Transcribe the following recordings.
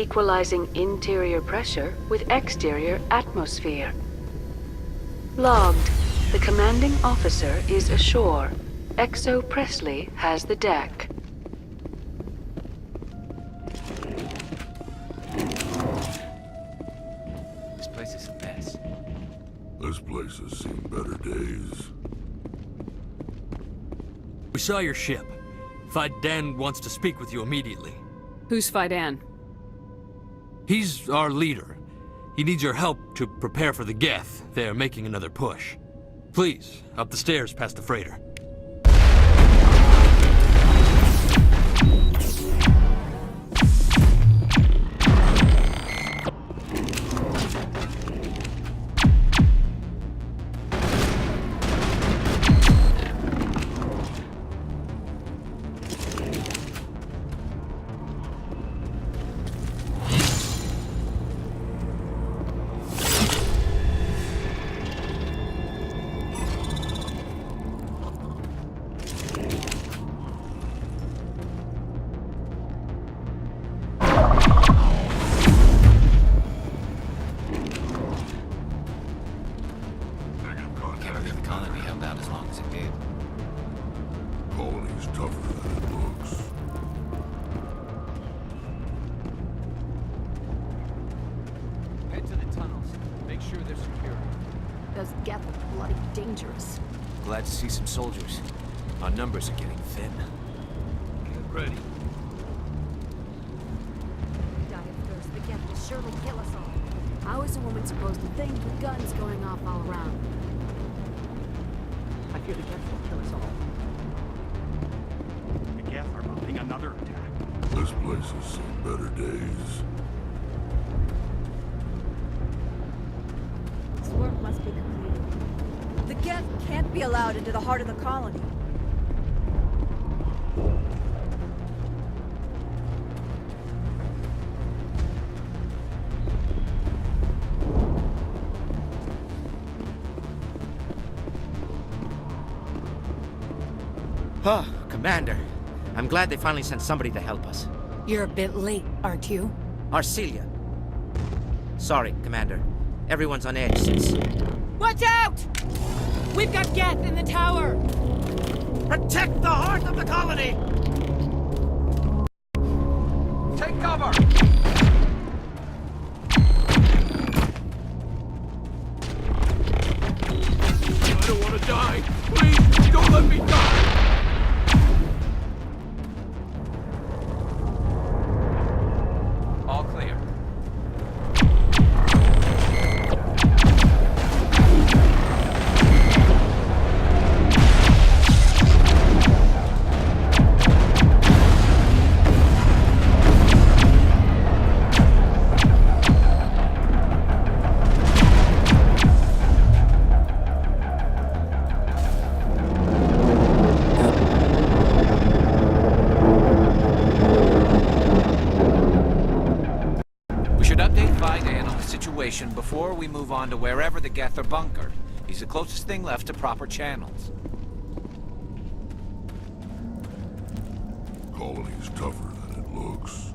equalizing interior pressure with exterior atmosphere. Logged. The commanding officer is ashore. Exo Presley has the deck. This place is a mess. This place has seen better days. We saw your ship. Dan wants to speak with you immediately. Who's Dan? He's our leader. He needs your help to prepare for the Geth. They're making another push. Please, up the stairs past the freighter. Colony's tougher than it looks. Head to the tunnels. Make sure they're secure. Those Geth are bloody dangerous. Glad to see some soldiers. Our numbers are getting thin. Get ready. Die of thirst, the Geth will surely kill us all. How is a woman supposed to think with guns going off all around? I fear the Geth will kill us all. The Geth are mounting another attack. This place has seen better days. This work must be completed. The Geth can't be allowed into the heart of the colony. Oh, Commander. I'm glad they finally sent somebody to help us. You're a bit late, aren't you? Arcelia. Sorry, Commander. Everyone's on edge since... Watch out! We've got Geth in the tower! Protect the heart of the colony! Take cover! I don't want to die. Please, don't let me die. All clear. Before we move on to wherever the Geth are bunkered. He's the closest thing left to proper channels. Colony's tougher than it looks.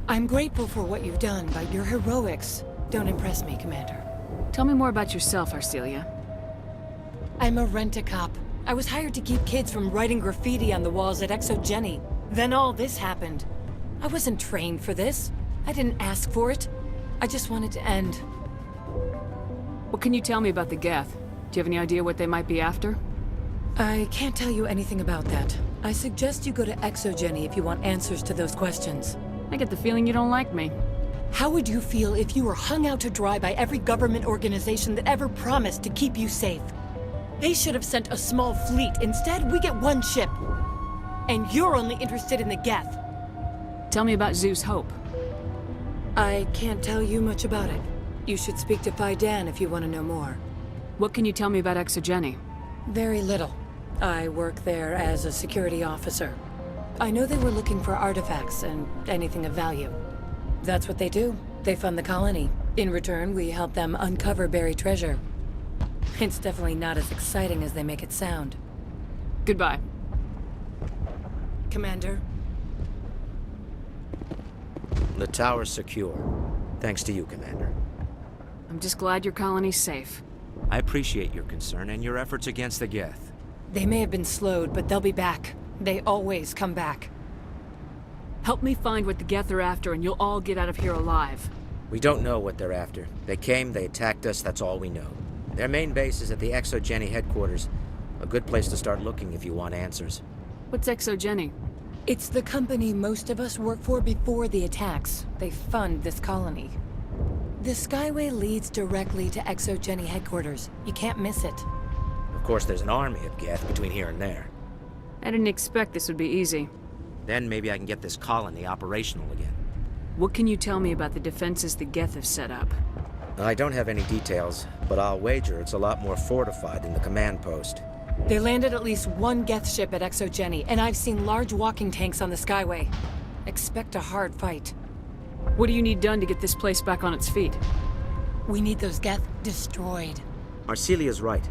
I'm grateful for what you've done, but your heroics don't impress me, Commander. Tell me more about yourself, Arcelia. I'm a rent-a-cop. I was hired to keep kids from writing graffiti on the walls at Exogeny. Then all this happened. I wasn't trained for this. I didn't ask for it. I just wanted to end. What can you tell me about the Geth? Do you have any idea what they might be after? I can't tell you anything about that. I suggest you go to Exogeny if you want answers to those questions. I get the feeling you don't like me. How would you feel if you were hung out to dry by every government organization that ever promised to keep you safe? They should have sent a small fleet. Instead, we get one ship. And you're only interested in the Geth. Tell me about Zeus Hope. I can't tell you much about it. You should speak to Dan if you want to know more. What can you tell me about Exogeny? Very little. I work there as a security officer. I know they were looking for artifacts and anything of value. That's what they do. They fund the colony. In return, we help them uncover buried treasure. It's definitely not as exciting as they make it sound. Goodbye. Commander? The tower's secure. Thanks to you, Commander. I'm just glad your colony's safe. I appreciate your concern and your efforts against the Geth. They may have been slowed, but they'll be back. They always come back. Help me find what the Geth are after, and you'll all get out of here alive. We don't know what they're after. They came, they attacked us, that's all we know. Their main base is at the Exogeny headquarters. A good place to start looking if you want answers. What's Exogeny? It's the company most of us work for before the attacks. They fund this colony. The Skyway leads directly to Exogeny headquarters. You can't miss it. Of course, there's an army of Geth between here and there. I didn't expect this would be easy. Then maybe I can get this colony operational again. What can you tell me about the defenses the Geth have set up? I don't have any details, but I'll wager it's a lot more fortified than the command post. They landed at least one Geth ship at Exogeny, and I've seen large walking tanks on the Skyway. Expect a hard fight. What do you need done to get this place back on its feet? We need those Geth destroyed. Arcelia's right.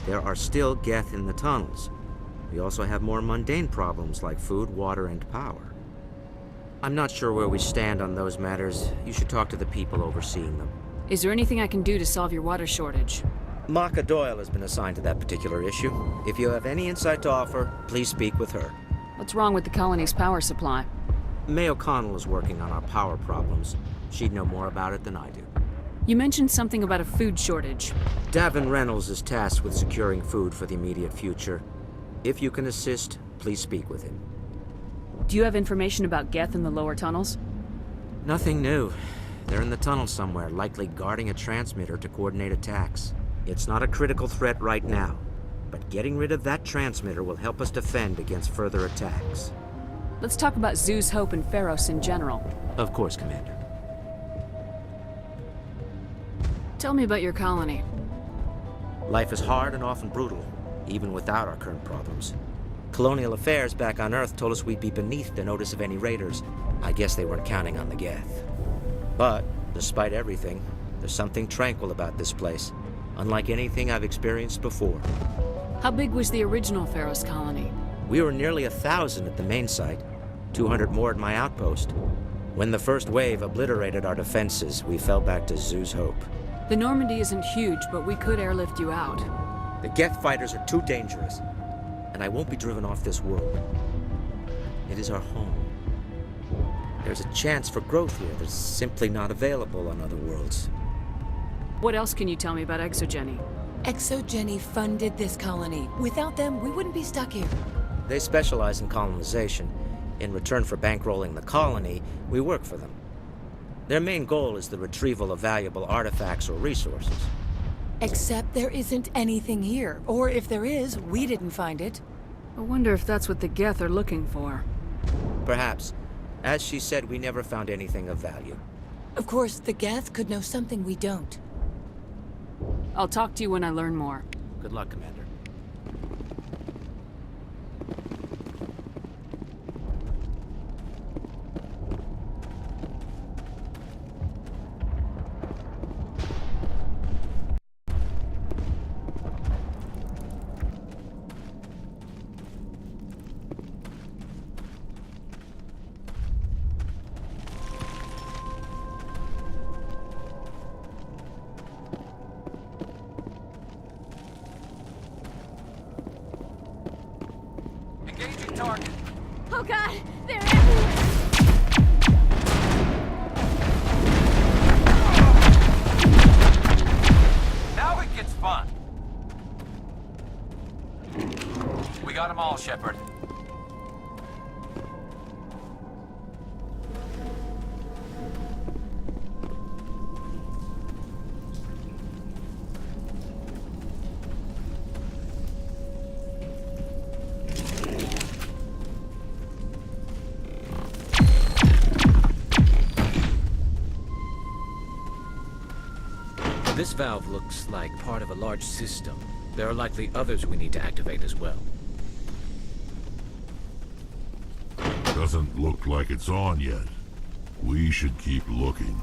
There are still Geth in the tunnels. We also have more mundane problems like food, water, and power. I'm not sure where we stand on those matters. You should talk to the people overseeing them. Is there anything I can do to solve your water shortage? Maka Doyle has been assigned to that particular issue. If you have any insight to offer, please speak with her. What's wrong with the colony's power supply? May O'Connell is working on our power problems. She'd know more about it than I do. You mentioned something about a food shortage. Davin Reynolds is tasked with securing food for the immediate future. If you can assist, please speak with him. Do you have information about Geth in the lower tunnels? Nothing new. They're in the tunnel somewhere, likely guarding a transmitter to coordinate attacks. It's not a critical threat right now, but getting rid of that transmitter will help us defend against further attacks. Let's talk about Zew's Hope and Pharos in general. Of course, Commander. Tell me about your colony. Life is hard and often brutal, even without our current problems. Colonial affairs back on Earth told us we'd be beneath the notice of any raiders. I guess they weren't counting on the Geth. But, despite everything, there's something tranquil about this place, unlike anything I've experienced before. How big was the original Pharos colony? We were nearly 1,000 at the main site, 200 more at my outpost. When the first wave obliterated our defenses, we fell back to Zew's Hope. The Normandy isn't huge, but we could airlift you out. The Geth fighters are too dangerous, and I won't be driven off this world. It is our home. There's a chance for growth here that's simply not available on other worlds. What else can you tell me about Exogeny? Exogeny funded this colony. Without them, we wouldn't be stuck here. They specialize in colonization. In return for bankrolling the colony, we work for them. Their main goal is the retrieval of valuable artifacts or resources. Except there isn't anything here. Or if there is, we didn't find it. I wonder if that's what the Geth are looking for. Perhaps. As she said, we never found anything of value. Of course, the Geth could know something we don't. I'll talk to you when I learn more. Good luck, Commander. Target. Oh god, they're everywhere! Now it gets fun. We got them all, Shepard. This valve looks like part of a large system. There are likely others we need to activate as well. Doesn't look like it's on yet. We should keep looking.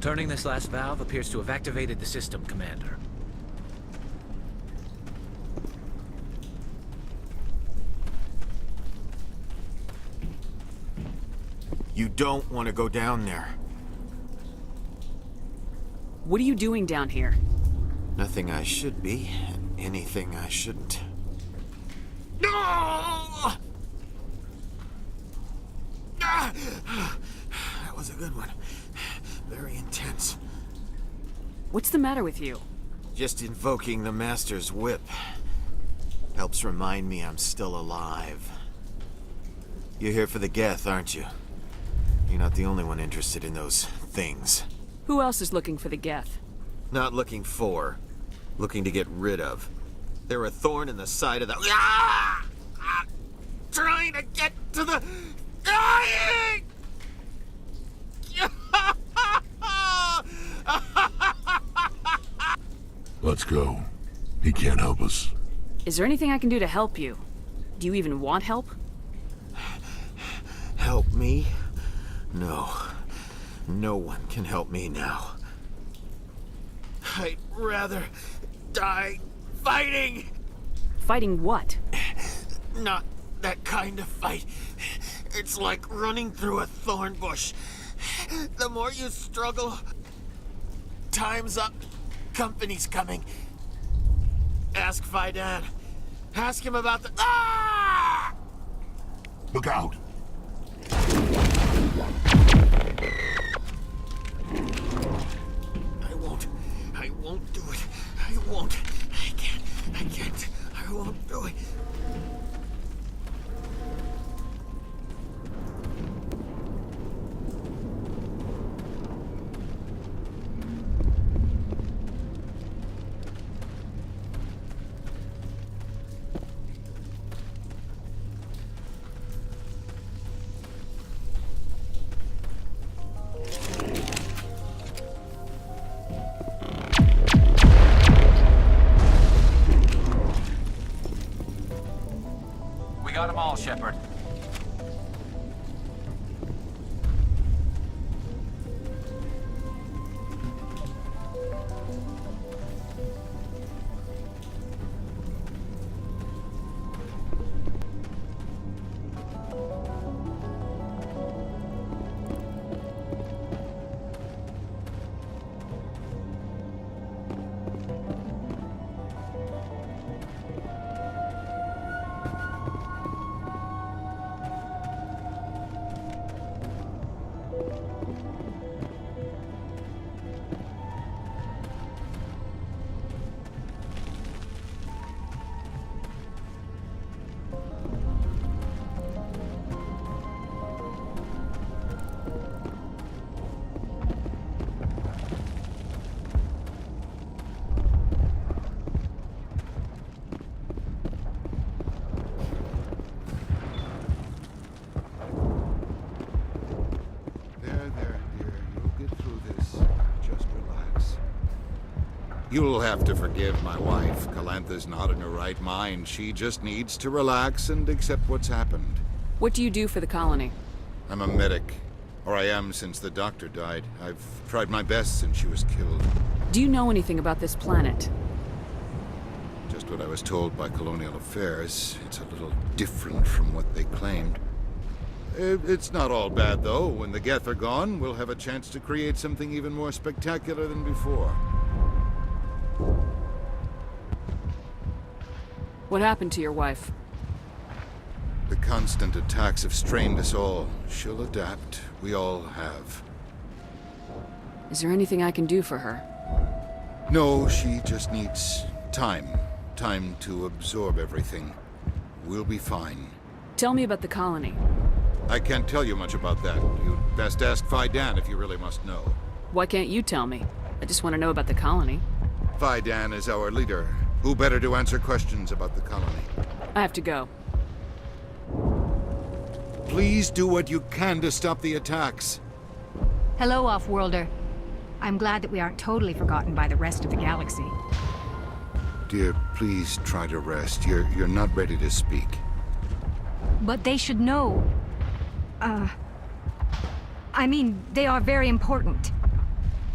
Turning this last valve appears to have activated the system, Commander. You don't want to go down there. What are you doing down here? Nothing I should be, and anything I shouldn't. No! Ah! That was a good one. Very intense. What's the matter with you? Just invoking the Master's whip helps remind me I'm still alive. You're here for the Geth, aren't you? You're not the only one interested in those things. Who else is looking for the Geth? Not looking for, looking to get rid of. They're a thorn in the side of the... Ah! Ah! Trying to get to the... Dying! Let's go. He can't help us. Is there anything I can do to help you? Do you even want help? Help me? No. No one can help me now. I'd rather die fighting! Fighting what? Not that kind of fight. It's like running through a thorn bush. The more you struggle, time's up. Company's coming. Ask Fidan. Ask him about the... Ah! Look out! I won't do it. I won't. I can't. I won't do it. Got them all, Shepard. You'll have to forgive my wife. Calantha's not in her right mind. She just needs to relax and accept what's happened. What do you do for the colony? I'm a medic. Or I am since the doctor died. I've tried my best since she was killed. Do you know anything about this planet? Just what I was told by Colonial Affairs. It's a little different from what they claimed. It's not all bad, though. When the Geth are gone, we'll have a chance to create something even more spectacular than before. What happened to your wife? The constant attacks have strained us all. She'll adapt. We all have. Is there anything I can do for her? No, she just needs time. Time to absorb everything. We'll be fine. Tell me about the colony. I can't tell you much about that. You'd best ask Fidan if you really must know. Why can't you tell me? I just want to know about the colony. Fidan is our leader. Who better to answer questions about the colony? I have to go. Please do what you can to stop the attacks. Hello, Off-Worlder. I'm glad that we aren't totally forgotten by the rest of the galaxy. Dear, please try to rest. You're not ready to speak. But they should know. I mean, they are very important.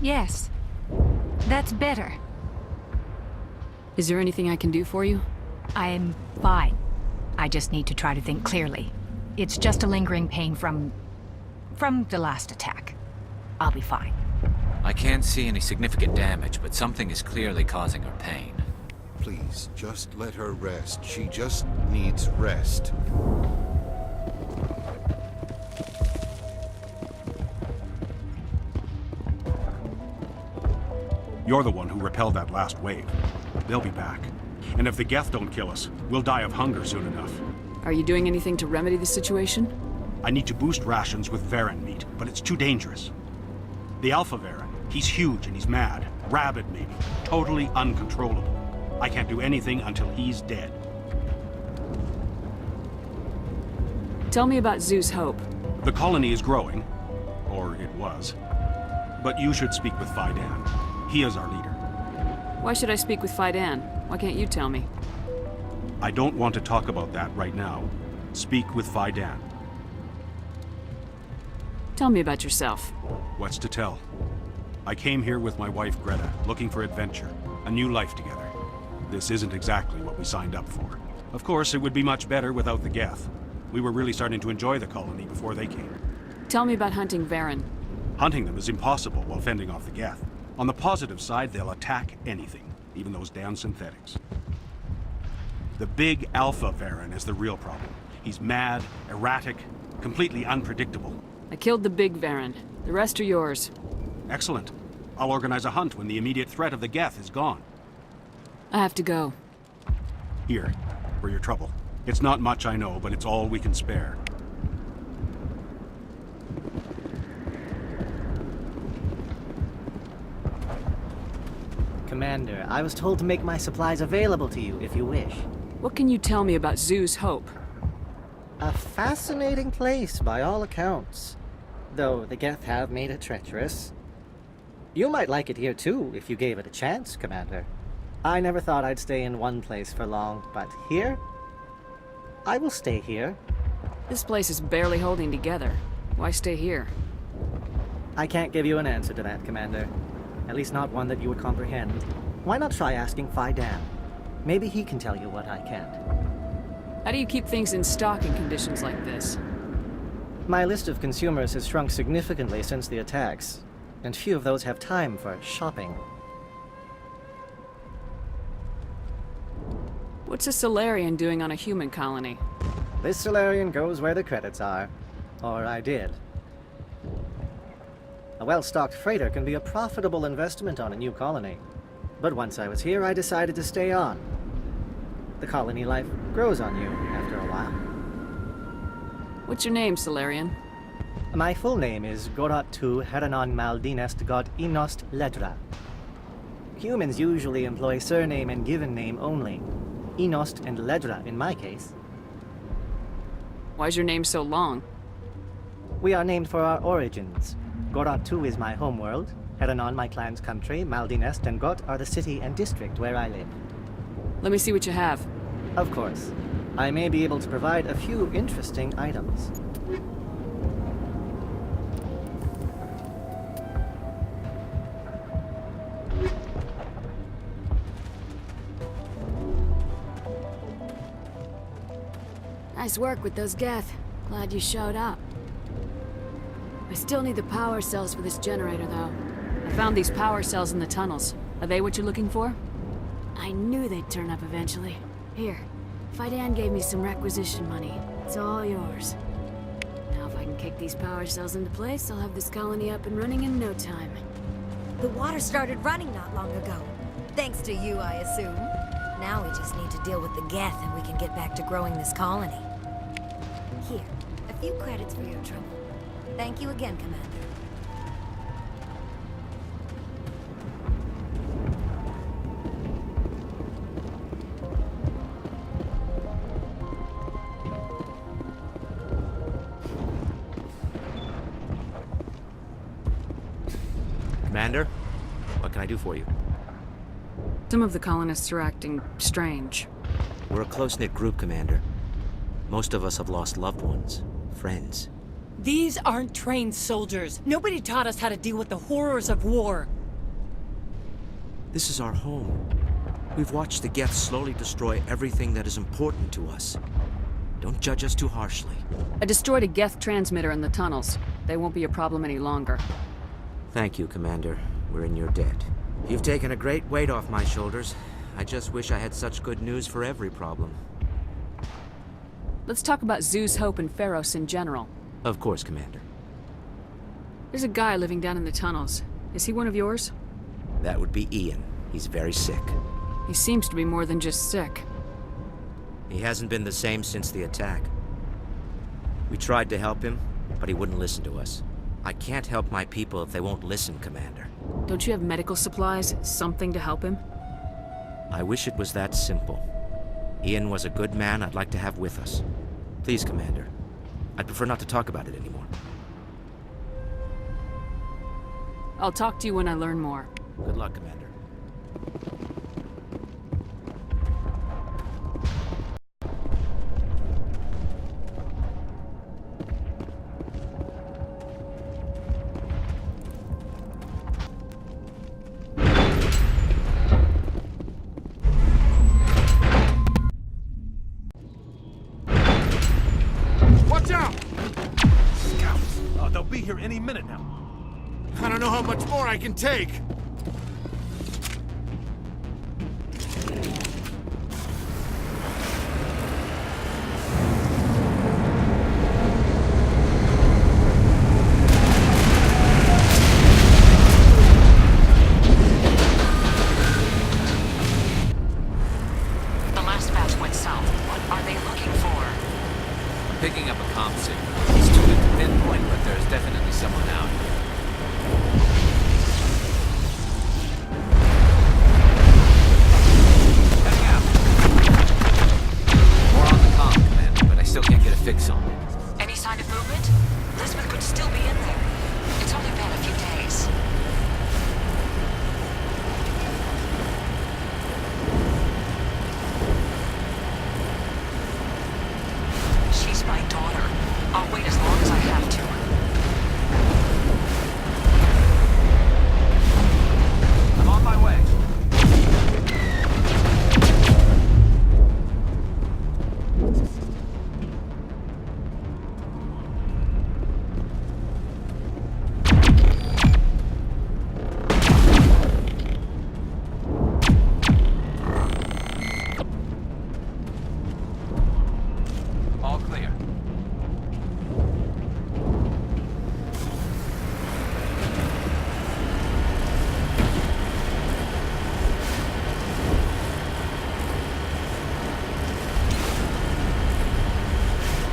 Yes. That's better. Is there anything I can do for you? I'm fine. I just need to try to think clearly. It's just a lingering pain from the last attack. I'll be fine. I can't see any significant damage, but something is clearly causing her pain. Please, just let her rest. She just needs rest. You're the one who repelled that last wave. They'll be back. And if the Geth don't kill us, we'll die of hunger soon enough. Are you doing anything to remedy the situation? I need to boost rations with Varen meat, but it's too dangerous. The Alpha Varen, he's huge and he's mad. Rabid, maybe. Totally uncontrollable. I can't do anything until he's dead. Tell me about Zeus Hope. The colony is growing. Or it was. But you should speak with Fidan. He is our leader. Why should I speak with Fidan? Why can't you tell me? I don't want to talk about that right now. Speak with Fidan. Tell me about yourself. What's to tell? I came here with my wife Greta, looking for adventure, a new life together. This isn't exactly what we signed up for. Of course, it would be much better without the Geth. We were really starting to enjoy the colony before they came. Tell me about hunting Varen. Hunting them is impossible while fending off the Geth. On the positive side, they'll attack anything, even those damn synthetics. The big Alpha Varen is the real problem. He's mad, erratic, completely unpredictable. I killed the big Varen. The rest are yours. Excellent. I'll organize a hunt when the immediate threat of the Geth is gone. I have to go. Here, for your trouble. It's not much, I know, but it's all we can spare. Commander, I was told to make my supplies available to you if you wish. What can you tell me about Zeus Hope? A fascinating place by all accounts. Though the Geth have made it treacherous. You might like it here too, if you gave it a chance, Commander. I never thought I'd stay in one place for long, but here? I will stay here. This place is barely holding together. Why stay here? I can't give you an answer to that, Commander. At least not one that you would comprehend. Why not try asking Fidan? Maybe he can tell you what I can't. How do you keep things in stock in conditions like this? My list of consumers has shrunk significantly since the attacks, and few of those have time for shopping. What's a Solarian doing on a human colony? This Solarian goes where the credits are. Or I did. A well-stocked freighter can be a profitable investment on a new colony. But once I was here, I decided to stay on. The colony life grows on you after a while. What's your name, Solarian? My full name is Goratu Heranon Maldinest God Inost Ledra. Humans usually employ surname and given name only. Inost and Ledra in my case. Why's your name so long? We are named for our origins. Goratu is my homeworld, Heranon my clan's country, Maldinest and Got are the city and district where I live. Let me see what you have. Of course. I may be able to provide a few interesting items. Nice work with those Geth. Glad you showed up. I still need the power cells for this generator, though. I found these power cells in the tunnels. Are they what you're looking for? I knew they'd turn up eventually. Here, Fidan gave me some requisition money. It's all yours. Now if I can kick these power cells into place, I'll have this colony up and running in no time. The water started running not long ago. Thanks to you, I assume. Now we just need to deal with the Geth and we can get back to growing this colony. Here, a few credits for your trouble. Thank you again, Commander. Commander, what can I do for you? Some of the colonists are acting strange. We're a close-knit group, Commander. Most of us have lost loved ones, friends. These aren't trained soldiers. Nobody taught us how to deal with the horrors of war. This is our home. We've watched the Geth slowly destroy everything that is important to us. Don't judge us too harshly. I destroyed a Geth transmitter in the tunnels. They won't be a problem any longer. Thank you, Commander. We're in your debt. You've taken a great weight off my shoulders. I just wish I had such good news for every problem. Let's talk about Zeus, Hope, and Pharos in general. Of course, Commander. There's a guy living down in the tunnels. Is he one of yours? That would be Ian. He's very sick. He seems to be more than just sick. He hasn't been the same since the attack. We tried to help him, but he wouldn't listen to us. I can't help my people if they won't listen, Commander. Don't you have medical supplies? Something to help him? I wish it was that simple. Ian was a good man I'd like to have with us. Please, Commander. I'd prefer not to talk about it anymore. I'll talk to you when I learn more. Good luck, Commander. Watch out! Scouts! Oh, they'll be here any minute now. I don't know how much more I can take. The last batch went south. What are they looking for? I'm picking up a comm signal. It's too good to pinpoint, but there's definitely someone out. Heading out. More on the comm, Commander, but I still can't get a fix on it. Any sign of movement? Elizabeth could still be in there. It's only been a few days. She's my daughter. I'll wait as long as I have to. I'm on my way. All clear.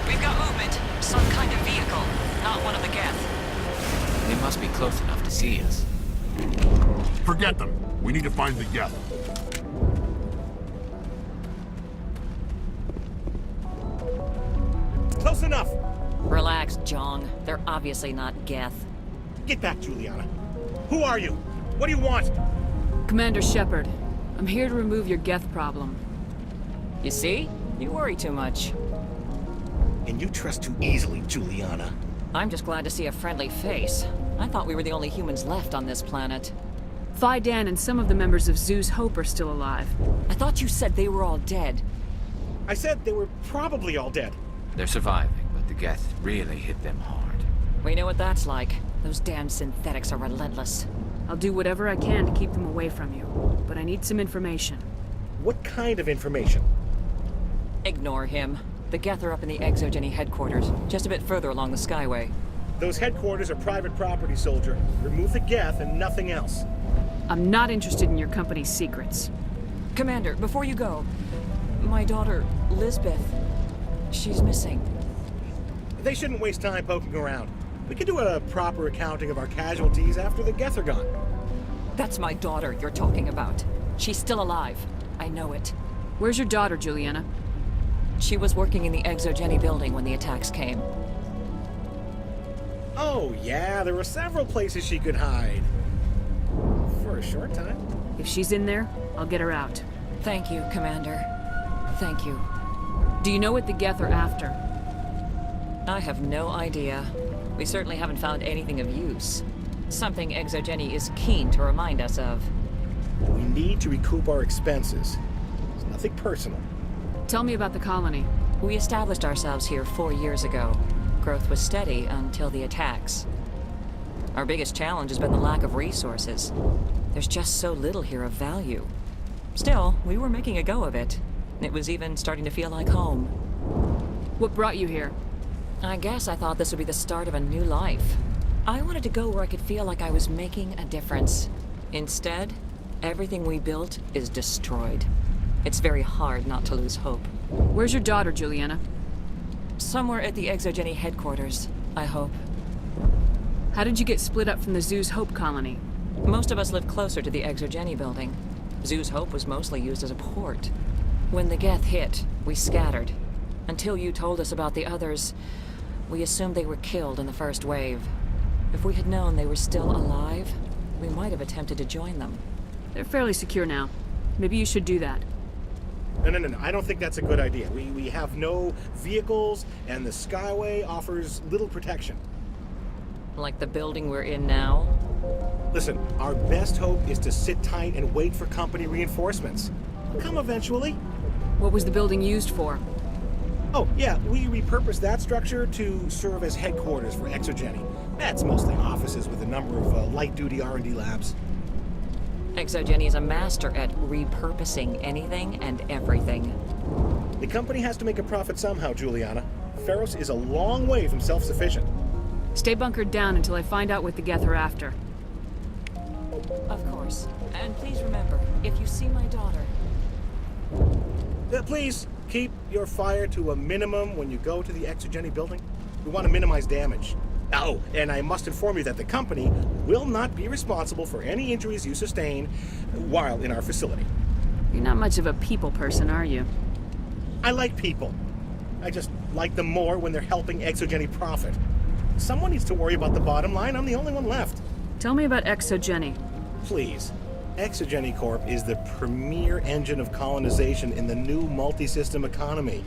We've got movement. Some kind of vehicle. Not one of the Geth. They must be close enough to see us. Forget them. We need to find the Geth. Close enough! Relax, Jong. They're obviously not Geth. Get back, Juliana. Who are you? What do you want? Commander Shepard, I'm here to remove your Geth problem. You see? You worry too much. And you trust too easily, Juliana. I'm just glad to see a friendly face. I thought we were the only humans left on this planet. Phi-Dan and some of the members of Zeus Hope are still alive. I thought you said they were all dead. I said they were probably all dead. They're surviving, but the Geth really hit them hard. We know what that's like. Those damn synthetics are relentless. I'll do whatever I can to keep them away from you, but I need some information. What kind of information? Ignore him. The Geth are up in the Exogeny headquarters, just a bit further along the Skyway. Those headquarters are private property, soldier. Remove the Geth and nothing else. I'm not interested in your company's secrets. Commander, before you go, my daughter, Lisbeth, she's missing. They shouldn't waste time poking around. We can do a proper accounting of our casualties after the Geth are gone. That's my daughter you're talking about. She's still alive. I know it. Where's your daughter, Juliana? She was working in the Exogeny building when the attacks came. Oh, yeah, there were several places she could hide. For a short time. If she's in there, I'll get her out. Thank you, Commander. Thank you. Do you know what the Geth are after? I have no idea. We certainly haven't found anything of use. Something Exogeny is keen to remind us of. We need to recoup our expenses. It's nothing personal. Tell me about the colony. We established ourselves here 4 years ago. Growth was steady until the attacks. Our biggest challenge has been the lack of resources. There's just so little here of value. Still, we were making a go of it. It was even starting to feel like home. What brought you here? I guess I thought this would be the start of a new life. I wanted to go where I could feel like I was making a difference. Instead, everything we built is destroyed. It's very hard not to lose hope. Where's your daughter, Juliana? Somewhere at the Exogeny headquarters, I hope. How did you get split up from the Zoo's Hope colony? Most of us live closer to the Exogeny building. Zoo's Hope was mostly used as a port. When the Geth hit, we scattered. Until you told us about the others, we assumed they were killed in the first wave. If we had known they were still alive, we might have attempted to join them. They're fairly secure now. Maybe you should do that. No. I don't think that's a good idea. We have no vehicles, and the Skyway offers little protection. Like the building we're in now? Listen, our best hope is to sit tight and wait for company reinforcements. They'll come eventually. What was the building used for? Oh, yeah, we repurposed that structure to serve as headquarters for Exogeny. That's mostly offices with a number of light-duty R&D labs. Exogeny is a master at repurposing anything and everything. The company has to make a profit somehow, Juliana. Feros is a long way from self-sufficient. Stay bunkered down until I find out what the Geth are after. Of course. And please remember, if you see my daughter... Please, keep your fire to a minimum when you go to the Exogeny building. We want to minimize damage. Oh, and I must inform you that the company will not be responsible for any injuries you sustain while in our facility. You're not much of a people person, are you? I like people. I just like them more when they're helping Exogeny profit. Someone needs to worry about the bottom line. I'm the only one left. Tell me about Exogeny. Please. Exogeny Corp is the premier engine of colonization in the new multi-system economy.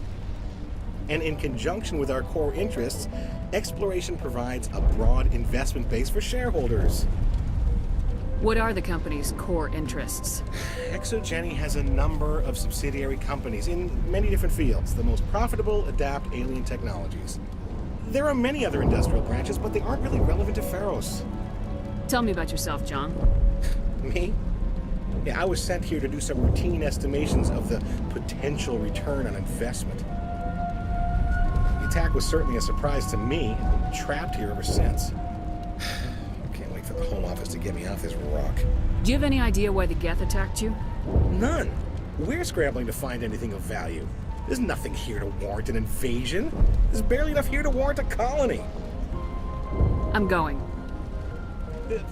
And in conjunction with our core interests, exploration provides a broad investment base for shareholders. What are the company's core interests? Exogeny has a number of subsidiary companies in many different fields. The most profitable adapt alien technologies. There are many other industrial branches, but they aren't really relevant to Feros. Tell me about yourself, John. Me? Yeah, I was sent here to do some routine estimations of the potential return on investment. The attack was certainly a surprise to me. I've been trapped here ever since. Can't wait for the Home Office to get me off this rock. Do you have any idea why the Geth attacked you? None. We're scrambling to find anything of value. There's nothing here to warrant an invasion. There's barely enough here to warrant a colony. I'm going.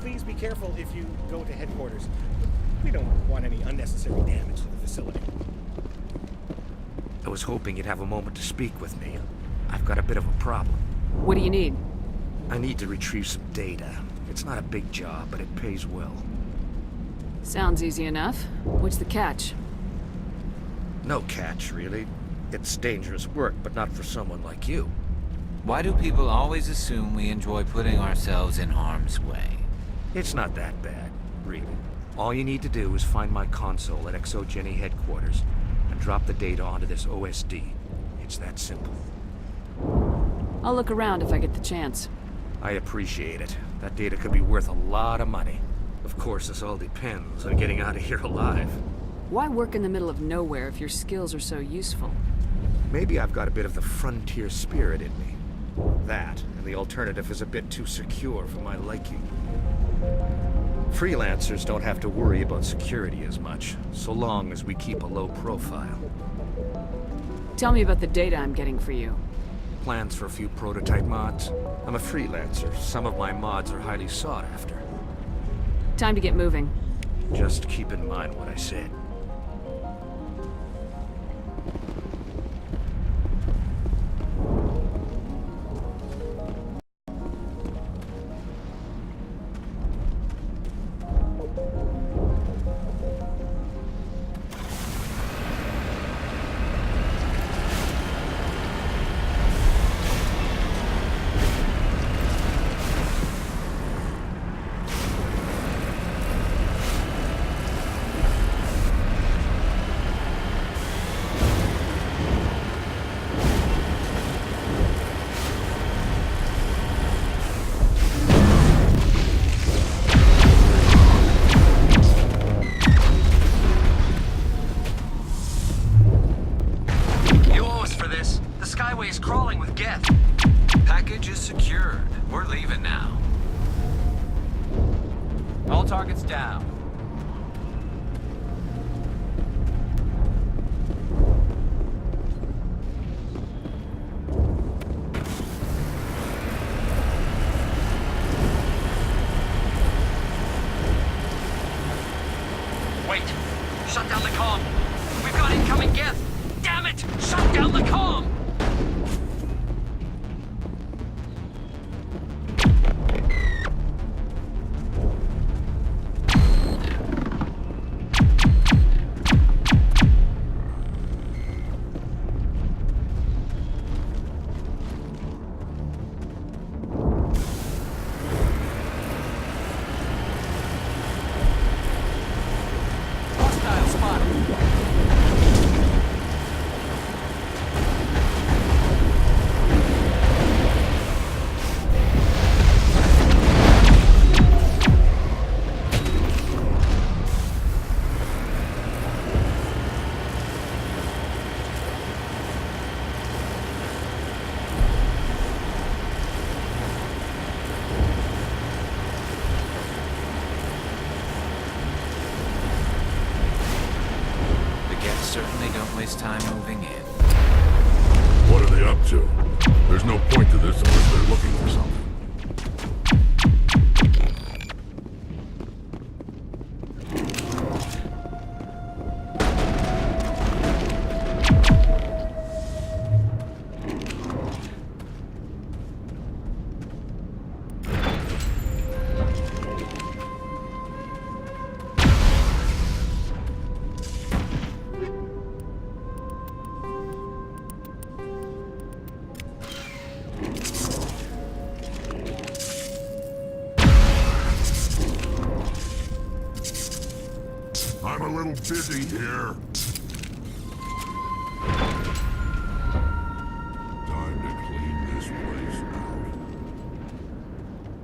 Please be careful if you go to headquarters. We don't want any unnecessary damage to the facility. I was hoping you'd have a moment to speak with me. I've got a bit of a problem. What do you need? I need to retrieve some data. It's not a big job, but it pays well. Sounds easy enough. What's the catch? No catch, really. It's dangerous work, but not for someone like you. Why do people always assume we enjoy putting ourselves in harm's way? It's not that bad, really. All you need to do is find my console at Exogeny headquarters and drop the data onto this OSD. It's that simple. I'll look around if I get the chance. I appreciate it. That data could be worth a lot of money. Of course, this all depends on getting out of here alive. Why work in the middle of nowhere if your skills are so useful? Maybe I've got a bit of the frontier spirit in me. That, and the alternative is a bit too secure for my liking. Freelancers don't have to worry about security as much, so long as we keep a low profile. Tell me about the data I'm getting for you. Plans for a few prototype mods? I'm a freelancer. Some of my mods are highly sought after. Time to get moving. Just keep in mind what I said. Package is secured. We're leaving now. All targets down. Wait! Shut down the comm! We've got incoming Geth! Damn it! Shut down the comm! Hostile spotted. The Geth certainly don't waste time moving in. What are they up to? There's no point to this unless they're looking for something. I'm a little busy here. Time to clean this place out.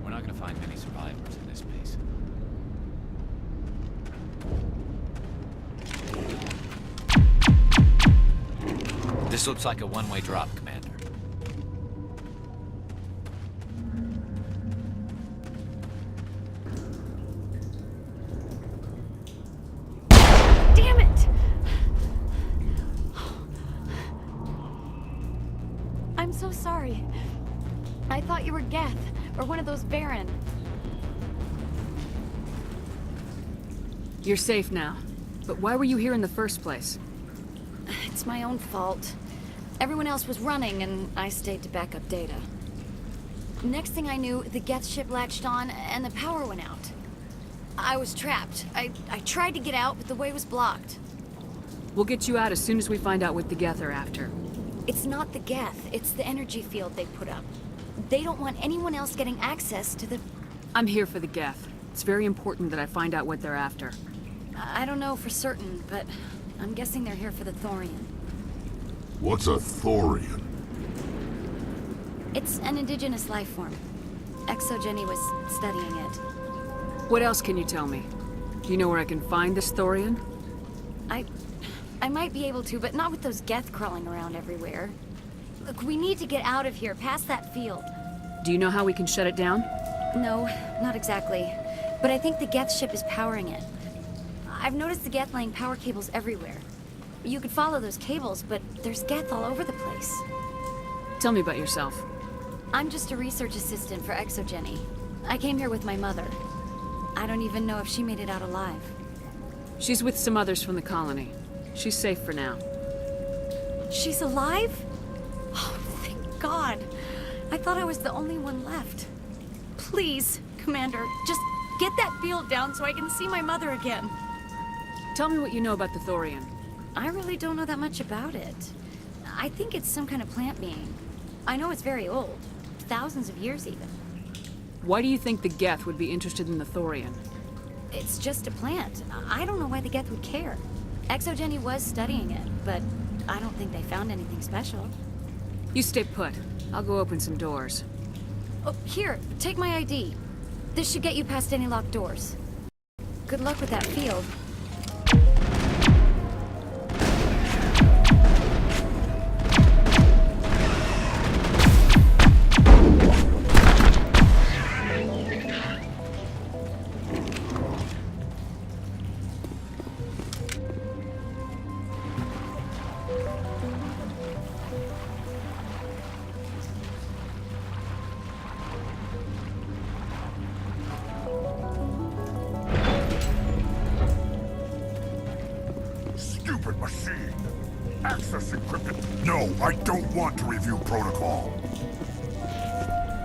We're not gonna find many survivors in this space. This looks like a one-way drop, Commander. Damn it! I'm so sorry. I thought you were Geth, or one of those Baron. You're safe now. But why were you here in the first place? It's my own fault. Everyone else was running, and I stayed to back up data. Next thing I knew, the Geth ship latched on, and the power went out. I was trapped. I tried to get out, but the way was blocked. We'll get you out as soon as we find out what the Geth are after. It's not the Geth, it's the energy field they put up. They don't want anyone else getting access to the... I'm here for the Geth. It's very important that I find out what they're after. I don't know for certain, but I'm guessing they're here for the Thorian. What's a Thorian? It's an indigenous life form. Exogeny was studying it. What else can you tell me? Do you know where I can find this Thorian? I might be able to, but not with those Geth crawling around everywhere. Look, we need to get out of here, past that field. Do you know how we can shut it down? No, not exactly. But I think the Geth ship is powering it. I've noticed the Geth laying power cables everywhere. You could follow those cables, but there's Geth all over the place. Tell me about yourself. I'm just a research assistant for Exogeny. I came here with my mother. I don't even know if she made it out alive. She's with some others from the colony. She's safe for now. She's alive? Oh, thank God. I thought I was the only one left. Please, Commander, just get that field down so I can see my mother again. Tell me what you know about the Thorian. I really don't know that much about it. I think it's some kind of plant being. I know it's very old. Thousands of years, even. Why do you think the Geth would be interested in the Thorian? It's just a plant. I don't know why the Geth would care. Exogeny was studying it, but I don't think they found anything special. You stay put. I'll go open some doors. Oh, here, take my ID. This should get you past any locked doors. Good luck with that field. access encrypted. No, I don't want to review protocol.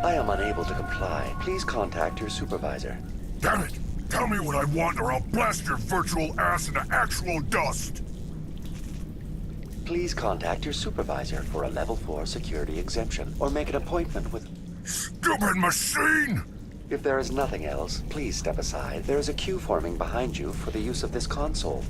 I am unable to comply. Please contact your supervisor. Damn it! Tell me what I want or I'll blast your virtual ass into actual dust! Please contact your supervisor for a level 4 security exemption, or make an appointment with... Stupid machine! If there is nothing else, please step aside. There is a queue forming behind you for the use of this console.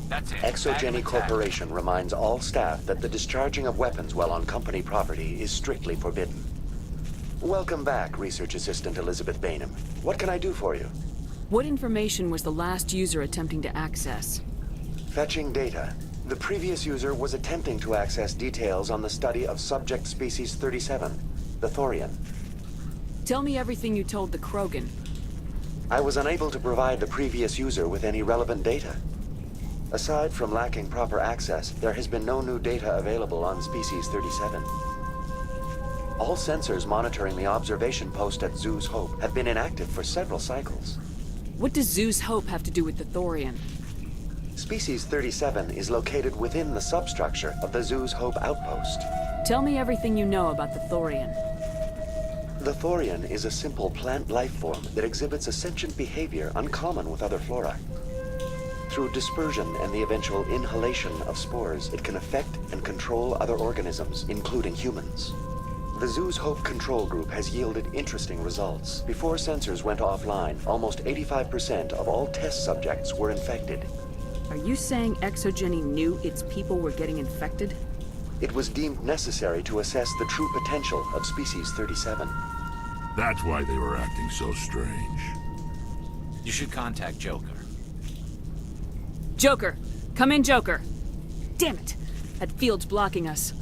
That's it. Exogeny Corporation reminds all staff that the discharging of weapons while on company property is strictly forbidden. Welcome back, Research Assistant Elizabeth Bainham. What can I do for you? What information was the last user attempting to access? Fetching data. The previous user was attempting to access details on the study of subject species 37, the Thorian. Tell me everything you told the Krogan. I was unable to provide the previous user with any relevant data. Aside from lacking proper access, there has been no new data available on species 37. All sensors monitoring the observation post at Zeus Hope have been inactive for several cycles. What does Zeus Hope have to do with the Thorian? Species 37 is located within the substructure of the Zeus Hope outpost. Tell me everything you know about the Thorian. The Thorian is a simple plant life form that exhibits a sentient behavior uncommon with other flora. Through dispersion and the eventual inhalation of spores, it can affect and control other organisms, including humans. The Zeus Hope control group has yielded interesting results. Before sensors went offline, almost 85% of all test subjects were infected. Are you saying Exogeny knew its people were getting infected? It was deemed necessary to assess the true potential of species 37. That's why they were acting so strange. You should contact Joker. Joker! Come in, Joker! Damn it! That field's blocking us.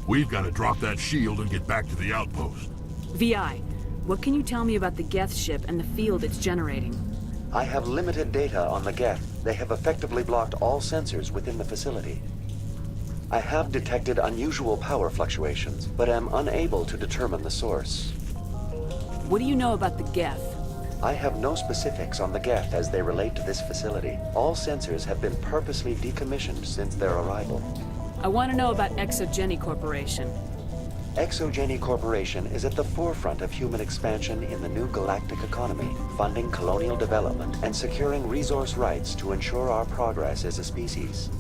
We've got to drop that shield and get back to the outpost. VI, what can you tell me about the Geth ship and the field it's generating? I have limited data on the Geth. They have effectively blocked all sensors within the facility. I have detected unusual power fluctuations, but am unable to determine the source. What do you know about the Geth? I have no specifics on the Geth as they relate to this facility. All sensors have been purposely decommissioned since their arrival. I want to know about Exogeny Corporation. Exogeny Corporation is at the forefront of human expansion in the new galactic economy, funding colonial development and securing resource rights to ensure our progress as a species.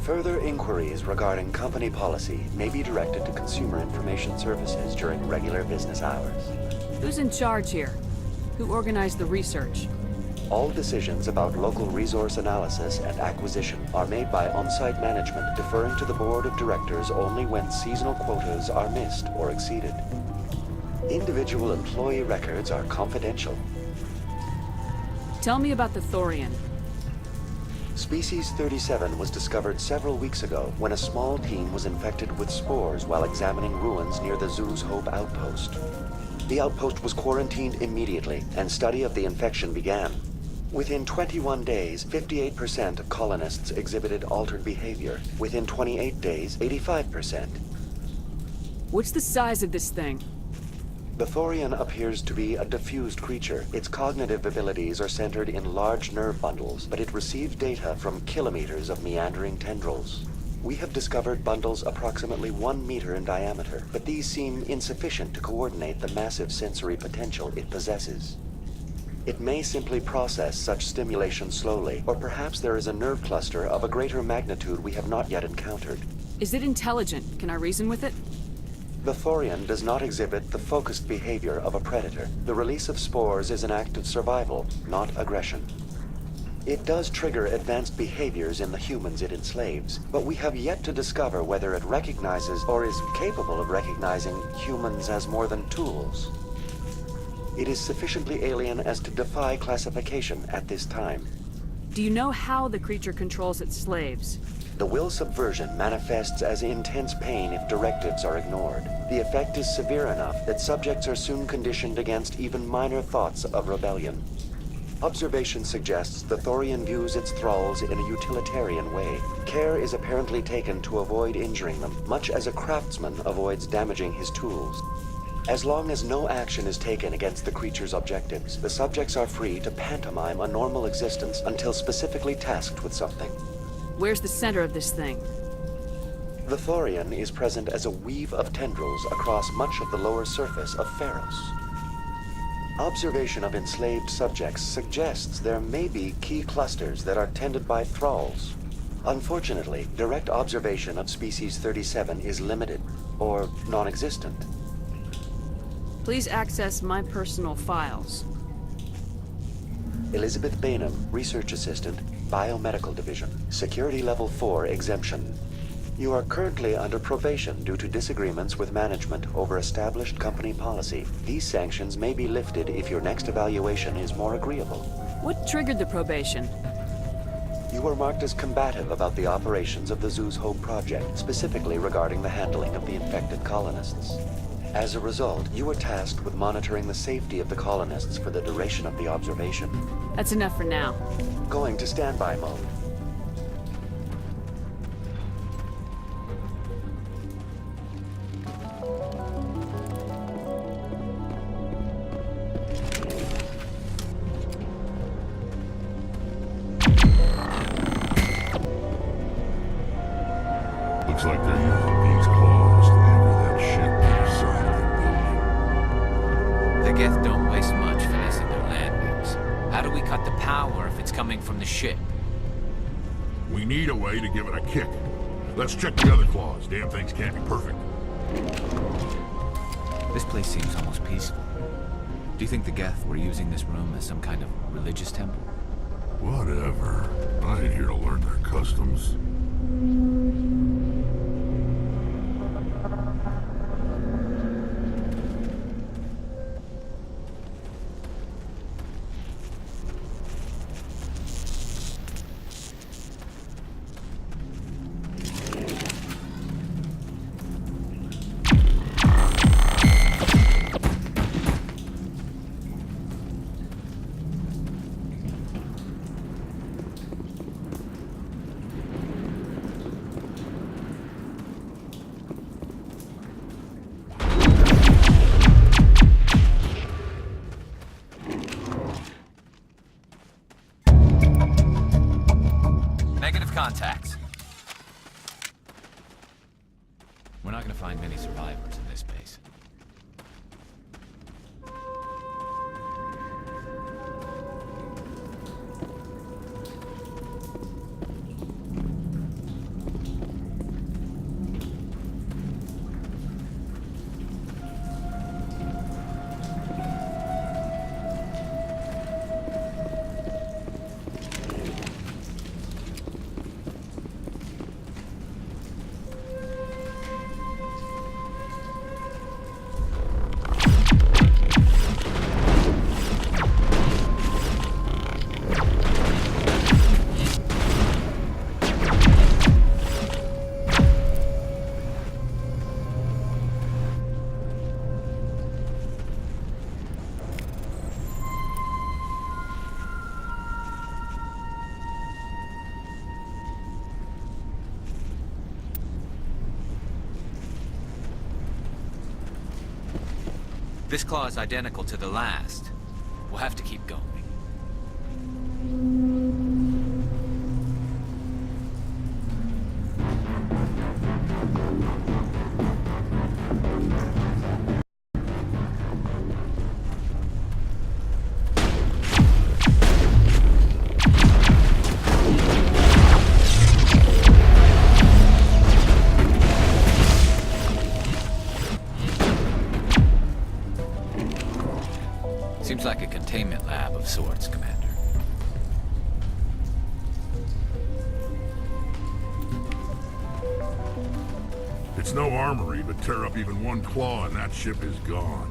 Further inquiries regarding company policy may be directed to Consumer Information Services during regular business hours. Who's in charge here? Who organized the research? All decisions about local resource analysis and acquisition are made by on-site management, deferring to the board of directors only when seasonal quotas are missed or exceeded. Individual employee records are confidential. Tell me about the Thorian. Species 37 was discovered several weeks ago when a small team was infected with spores while examining ruins near the Zeus Hope outpost. The outpost was quarantined immediately, and study of the infection began. Within 21 days, 58% of colonists exhibited altered behavior. Within 28 days, 85%. What's the size of this thing? The Thorian appears to be a diffused creature. Its cognitive abilities are centered in large nerve bundles, but it receives data from kilometers of meandering tendrils. We have discovered bundles approximately 1 meter in diameter, but these seem insufficient to coordinate the massive sensory potential it possesses. It may simply process such stimulation slowly, or perhaps there is a nerve cluster of a greater magnitude we have not yet encountered. Is it intelligent? Can I reason with it? The Thorian does not exhibit the focused behavior of a predator. The release of spores is an act of survival, not aggression. It does trigger advanced behaviors in the humans it enslaves, but we have yet to discover whether it recognizes or is capable of recognizing humans as more than tools. It is sufficiently alien as to defy classification at this time. Do you know how the creature controls its slaves? The will subversion manifests as intense pain if directives are ignored. The effect is severe enough that subjects are soon conditioned against even minor thoughts of rebellion. Observation suggests the Thorian views its thralls in a utilitarian way. Care is apparently taken to avoid injuring them, much as a craftsman avoids damaging his tools. As long as no action is taken against the creature's objectives, the subjects are free to pantomime a normal existence until specifically tasked with something. Where's the center of this thing? The Thorian is present as a weave of tendrils across much of the lower surface of Pharos. Observation of enslaved subjects suggests there may be key clusters that are tended by thralls. Unfortunately, direct observation of species 37 is limited, or non-existent. Please access my personal files. Elizabeth Bainham, Research Assistant, Biomedical Division. Security Level 4 exemption. You are currently under probation due to disagreements with management over established company policy. These sanctions may be lifted if your next evaluation is more agreeable. What triggered the probation? You were marked as combative about the operations of the Zoo's Hope project, specifically regarding the handling of the infected colonists. As a result, you were tasked with monitoring the safety of the colonists for the duration of the observation. That's enough for now. Going to standby mode. Looks like they're using these claws to anchor that ship to the side of the building. The Geth don't waste much finessing their landings. How do we cut the power if it's coming from the ship? We need a way to give it a kick. Let's check the other claws. Damn things can't be perfect. This place seems almost peaceful. Do you think the Geth were using this room as some kind of religious temple? Whatever. I ain't here to learn their customs. Contacts. We're not going to find many survivors in this base. This claw is identical to the last. We'll have to keep going. Seems like a containment lab of sorts, Commander. It's no armory, but tear up even one claw and that ship is gone.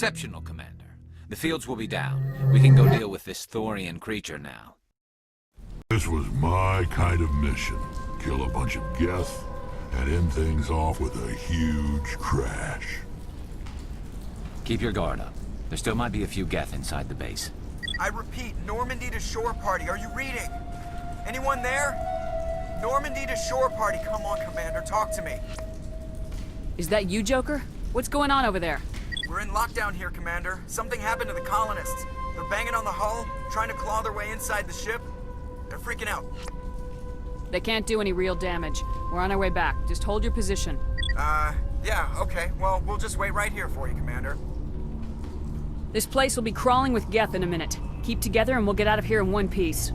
Exceptional, Commander. The fields will be down. We can go deal with this Thorian creature now. This was my kind of mission. Kill a bunch of Geth and end things off with a huge crash. Keep your guard up. There still might be a few Geth inside the base. I repeat, Normandy to shore party. Are you reading? Anyone there? Normandy to shore party. Come on, Commander. Talk to me. Is that you, Joker? What's going on over there? We're in lockdown here, Commander. Something happened to the colonists. They're banging on the hull, trying to claw their way inside the ship. They're freaking out. They can't do any real damage. We're on our way back. Just hold your position. Yeah, okay. Well, we'll just wait right here for you, Commander. This place will be crawling with Geth in a minute. Keep together and we'll get out of here in one piece.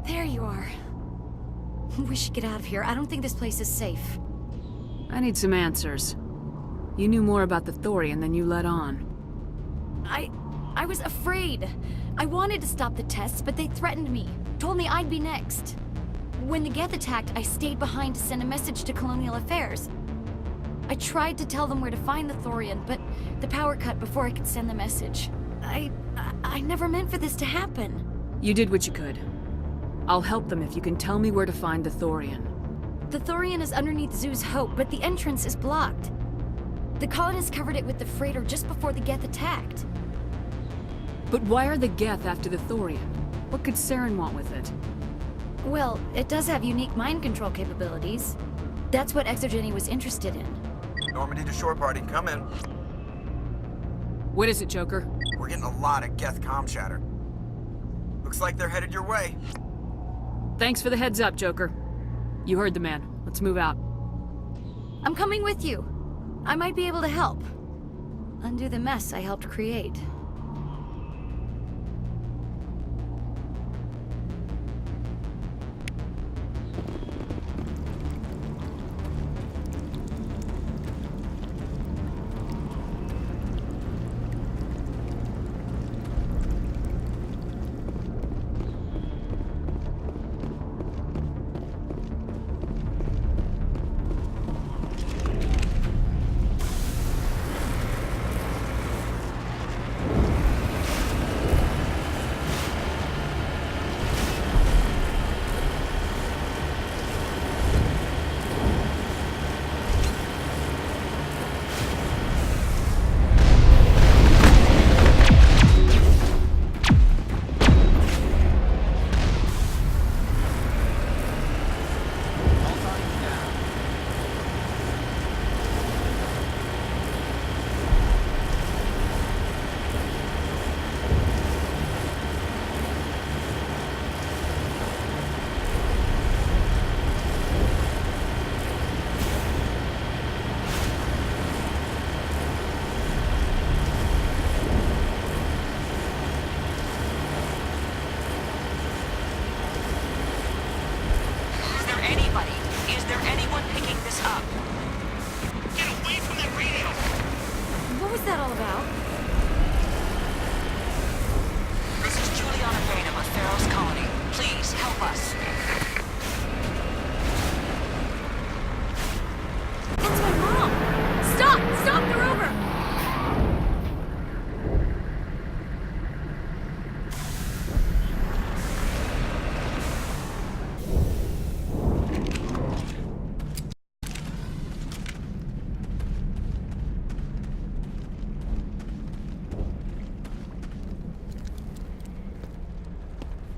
There you are. We should get out of here. I don't think this place is safe. I need some answers. You knew more about the Thorian than you let on. I was afraid. I wanted to stop the tests, but they threatened me. Told me I'd be next. When the Geth attacked, I stayed behind to send a message to Colonial Affairs. I tried to tell them where to find the Thorian, but the power cut before I could send the message. I never meant for this to happen. You did what you could. I'll help them if you can tell me where to find the Thorian. The Thorian is underneath Zoo's Hope, but the entrance is blocked. The colonists covered it with the freighter just before the Geth attacked. But why are the Geth after the Thorian? What could Saren want with it? Well, it does have unique mind control capabilities. That's what Exogeny was interested in. Normandy to shore party. Come in. What is it, Joker? We're getting a lot of Geth comm chatter. Looks like they're headed your way. Thanks for the heads up, Joker. You heard the man. Let's move out. I'm coming with you. I might be able to help. Undo the mess I helped create.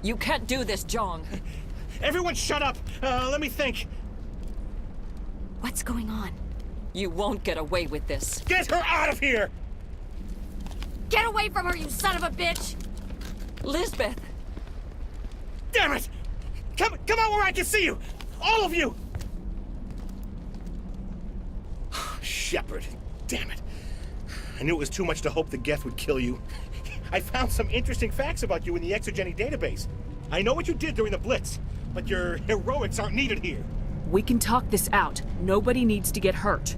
You can't do this, Jong. Everyone shut up! Let me think. What's going on? You won't get away with this. Get her out of here! Get away from her, you son of a bitch! Lisbeth! Damn it! Come out where I can see you! All of you! Shepard, damn it. I knew it was too much to hope the Geth would kill you. I found some interesting facts about you in the Exogeny database. I know what you did during the Blitz, but your heroics aren't needed here. We can talk this out. Nobody needs to get hurt.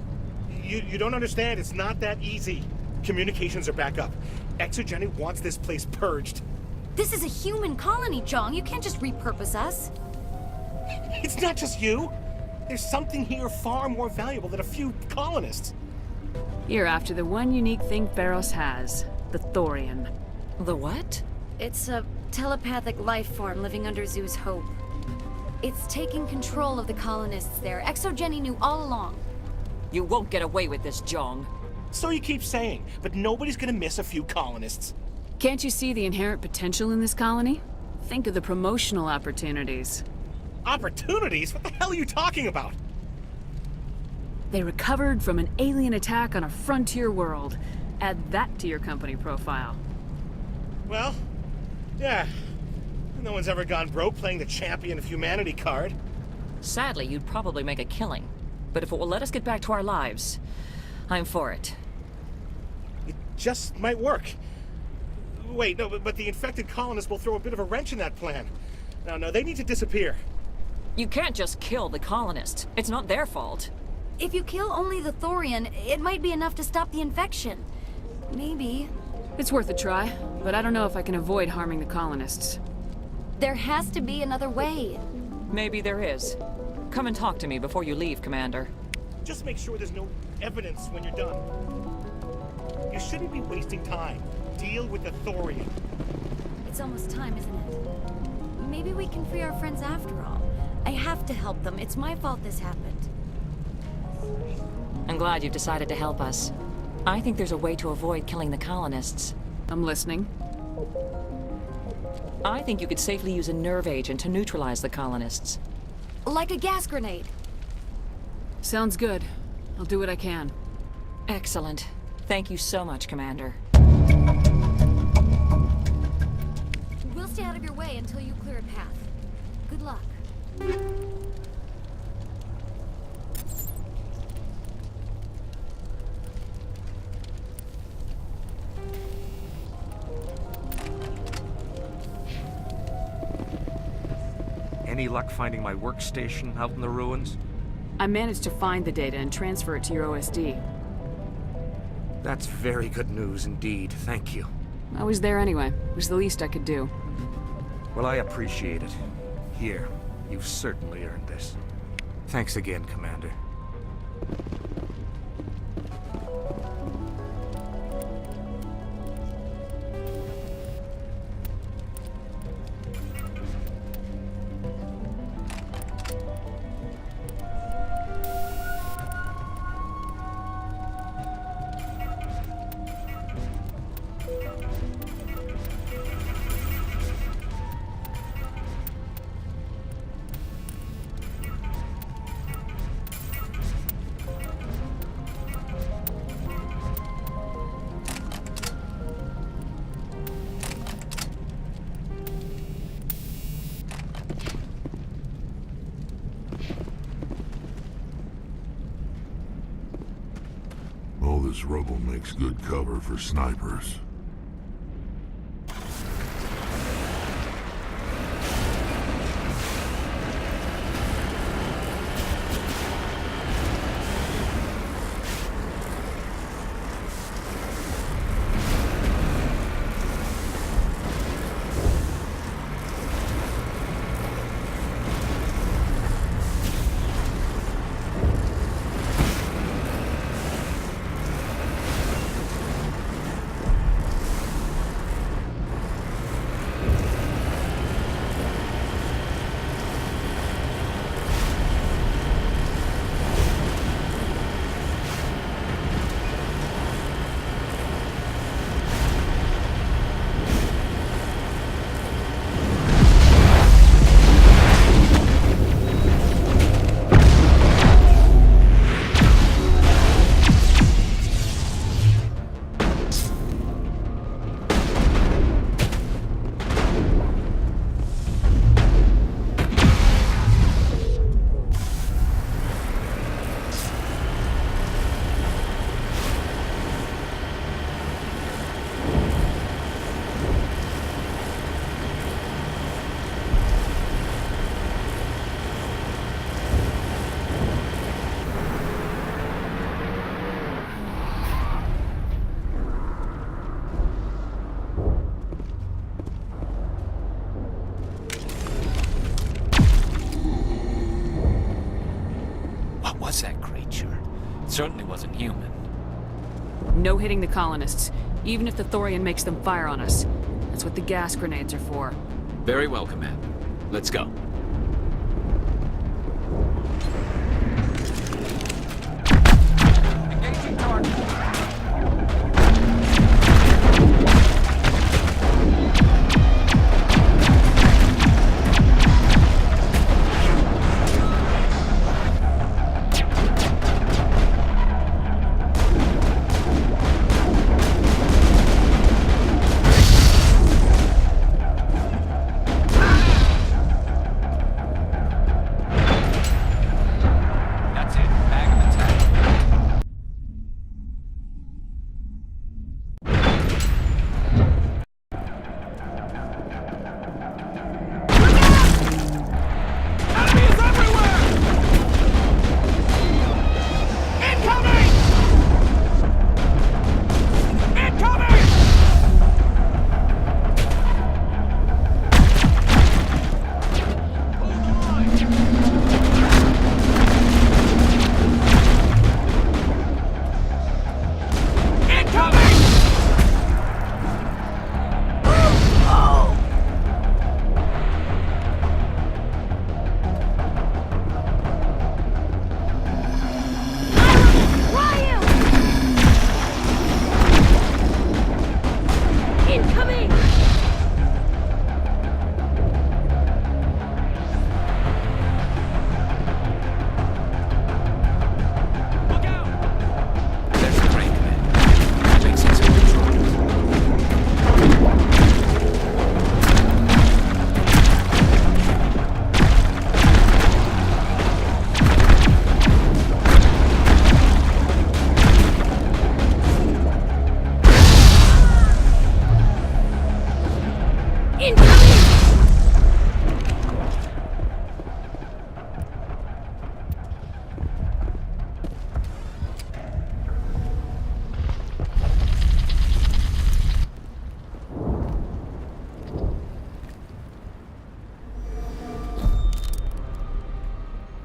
You don't understand. It's not that easy. Communications are back up. Exogeny wants this place purged. This is a human colony, Jong. You can't just repurpose us. It's not just you. There's something here far more valuable than a few colonists. You're after the one unique thing Pharos has. The Thorian. The what? It's a telepathic life form living under Zeus' Hope. It's taking control of the colonists there. Exogeny knew all along. You won't get away with this, Jong. So you keep saying, but nobody's gonna miss a few colonists. Can't you see the inherent potential in this colony? Think of the promotional opportunities. Opportunities? What the hell are you talking about? They recovered from an alien attack on a frontier world. Add that to your company profile. Well, yeah. No one's ever gone broke playing the champion of humanity card. Sadly, you'd probably make a killing. But if it will let us get back to our lives, I'm for it. It just might work. Wait, no, but the infected colonists will throw a bit of a wrench in that plan. No, they need to disappear. You can't just kill the colonists. It's not their fault. If you kill only the Thorian, it might be enough to stop the infection. Maybe. It's worth a try, but I don't know if I can avoid harming the colonists. There has to be another way. Maybe there is. Come and talk to me before you leave, Commander. Just make sure there's no evidence when you're done. You shouldn't be wasting time. Deal with the Thorian. It's almost time, isn't it? Maybe we can free our friends after all. I have to help them. It's my fault this happened. I'm glad you've decided to help us. I think there's a way to avoid killing the colonists. I'm listening. I think you could safely use a nerve agent to neutralize the colonists. Like a gas grenade. Sounds good. I'll do what I can. Excellent. Thank you so much, Commander. We'll stay out of your way until you clear a path. Good luck. Any luck finding my workstation out in the ruins? I managed to find the data and transfer it to your OSD. That's very good news indeed. Thank you. I was there anyway. It was the least I could do. Well, I appreciate it. Here, you've certainly earned this. Thanks again, Commander. All this rubble makes good cover for snipers. wasn't human. No hitting the colonists, even if the Thorian makes them fire on us. That's what the gas grenades are for. Very well, Commander. Let's go. Engaging target.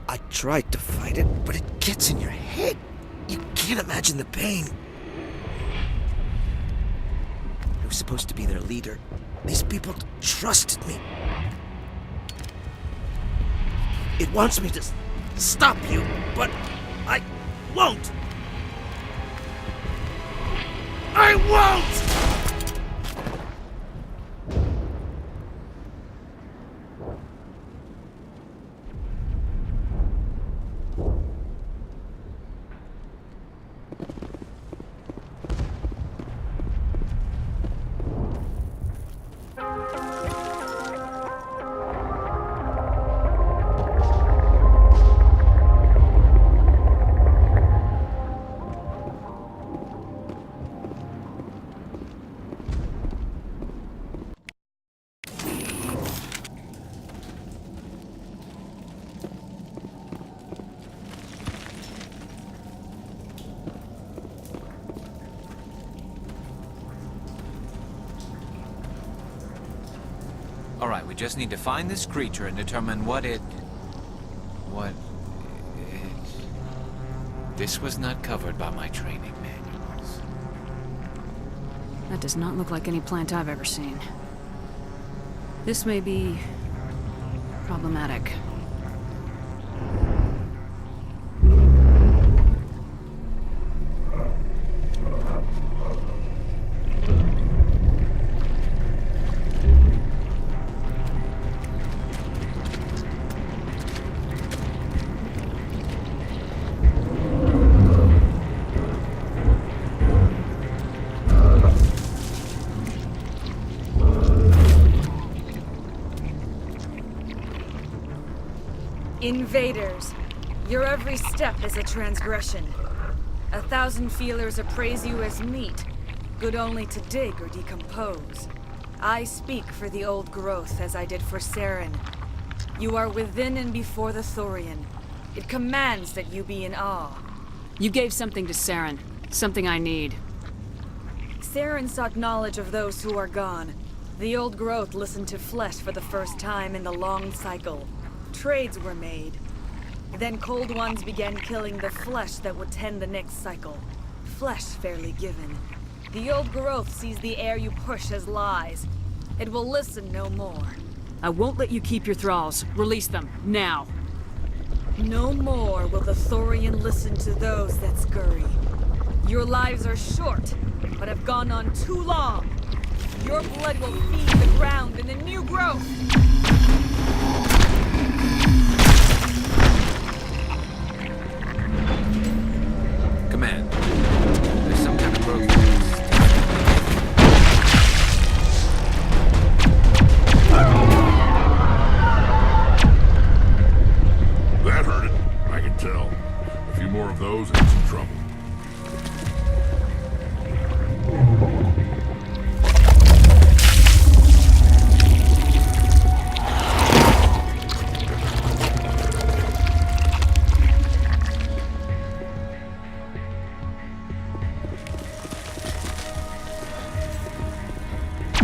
I tried to fight it, but it gets in your head. You can't imagine the pain. I was supposed to be their leader. These people trusted me. It wants me to stop you, but I won't. I won't! All right, we just need to find this creature and determine what it... This was not covered by my training manuals. That does not look like any plant I've ever seen. This may be... problematic. Invaders, your every step is a transgression. 1,000 feelers appraise you as meat, good only to dig or decompose. I speak for the old growth as I did for Saren. You are within and before the Thorian. It commands that you be in awe. You gave something to Saren. Something I need. Saren sought knowledge of those who are gone. The old growth listened to flesh for the first time in the long cycle. Trades were made. Then cold ones began killing the flesh that would tend the next cycle. Flesh fairly given. The old growth sees the air you push as lies. It will listen no more. I won't let you keep your thralls. Release them, now. No more will the Thorian listen to those that scurry. Your lives are short, but have gone on too long. Your blood will feed the ground and the new growth. Command. There's some kind of growth. That hurt it. I can tell. A few more of those and some trouble.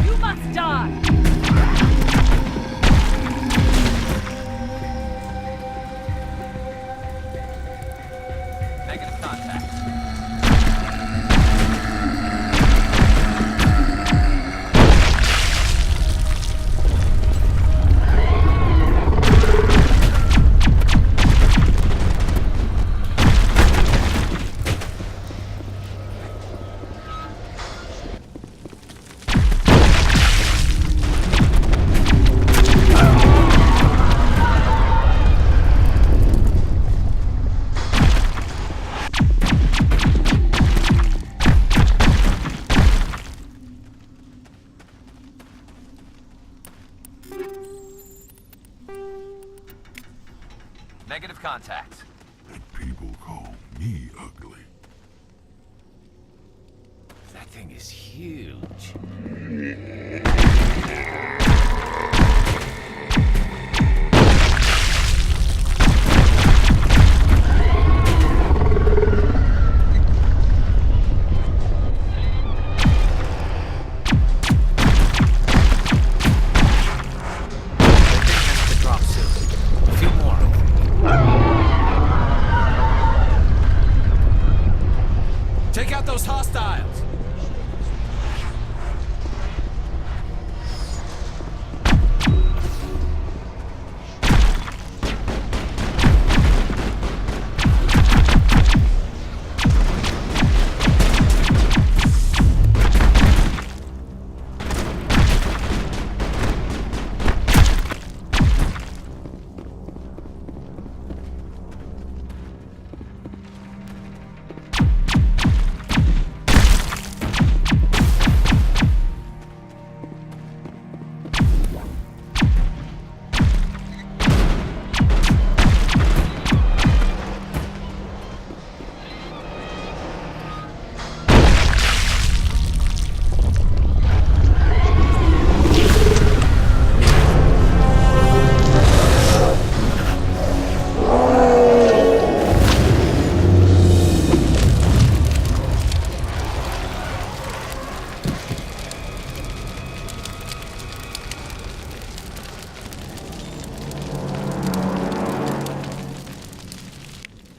You must die! Negative contact. Negative contact. People call me ugly. That thing is huge. Take out those hostiles!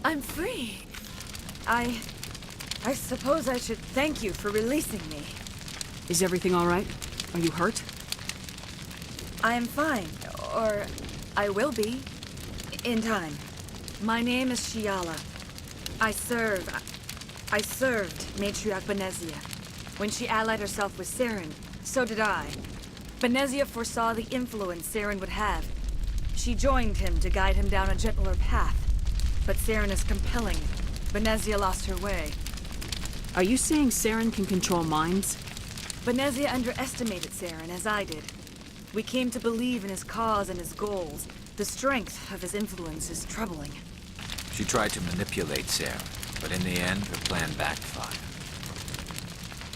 I'm free. I suppose I should thank you for releasing me. Is everything all right? Are you hurt? I am fine, or I will be, in time. My name is Shiala. I served Matriarch Benezia. When she allied herself with Saren, so did I. Benezia foresaw the influence Saren would have. She joined him to guide him down a gentler path. But Saren is compelling. Benezia lost her way. Are you saying Saren can control minds? Benezia underestimated Saren, as I did. We came to believe in his cause and his goals. The strength of his influence is troubling. She tried to manipulate Saren, but in the end, her plan backfired.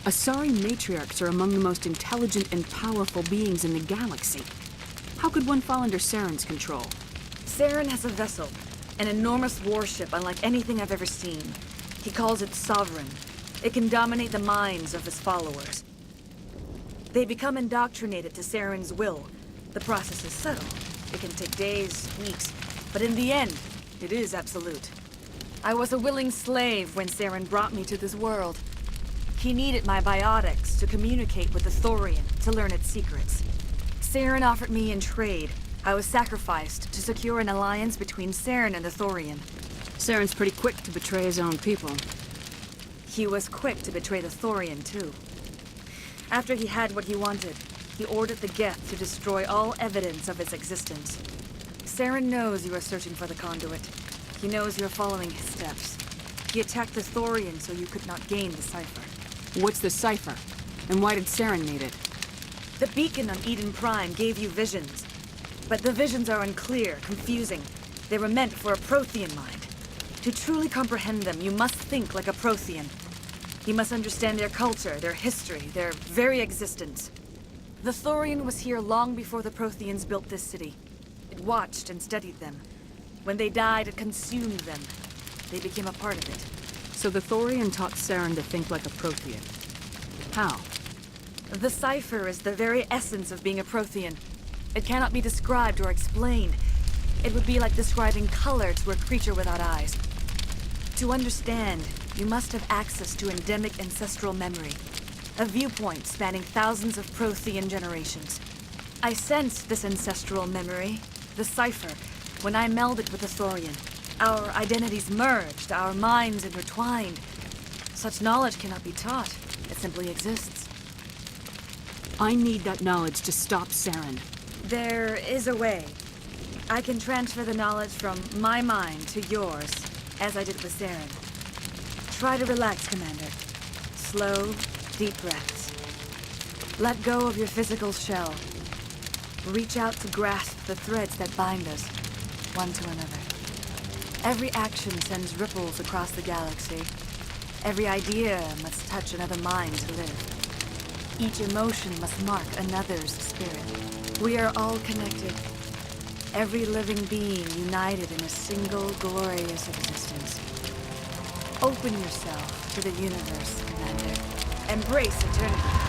Asari matriarchs are among the most intelligent and powerful beings in the galaxy. How could one fall under Saren's control? Saren has a vessel, an enormous warship unlike anything I've ever seen. He calls it Sovereign. It can dominate the minds of his followers. They become indoctrinated to Saren's will. The process is subtle. It can take days, weeks, but in the end, It is absolute. I was a willing slave when Saren brought me to this world. He needed my biotics to communicate with the Thorian, to learn its secrets. Saren offered me in trade. I was sacrificed to secure an alliance between Saren and the Thorian. Saren's pretty quick to betray his own people. He was quick to betray the Thorian, too. After he had what he wanted, he ordered the Geth to destroy all evidence of its existence. Saren knows you are searching for the conduit. He knows you're following his steps. He attacked the Thorian so you could not gain the cipher. What's the cipher? And why did Saren need it? The beacon on Eden Prime gave you visions. But the visions are unclear, confusing. They were meant for a Prothean mind. To truly comprehend them, you must think like a Prothean. You must understand their culture, their history, their very existence. The Thorian was here long before the Protheans built this city. It watched and studied them. When they died, it consumed them. They became a part of it. So the Thorian taught Saren to think like a Prothean. How? The cipher is the very essence of being a Prothean. It cannot be described or explained. It would be like describing color to a creature without eyes. To understand, you must have access to endemic ancestral memory. A viewpoint spanning thousands of Prothean generations. I sensed this ancestral memory, the cipher, when I melded with the Thorian. Our identities merged, our minds intertwined. Such knowledge cannot be taught. It simply exists. I need that knowledge to stop Saren. There is a way. I can transfer the knowledge from my mind to yours, as I did with Saren. Try to relax, Commander. Slow, deep breaths. Let go of your physical shell. Reach out to grasp the threads that bind us, one to another. Every action sends ripples across the galaxy. Every idea must touch another mind to live. Each emotion must mark another's spirit. We are all connected. Every living being united in a single glorious existence. Open yourself to the universe, Commander. Embrace eternity.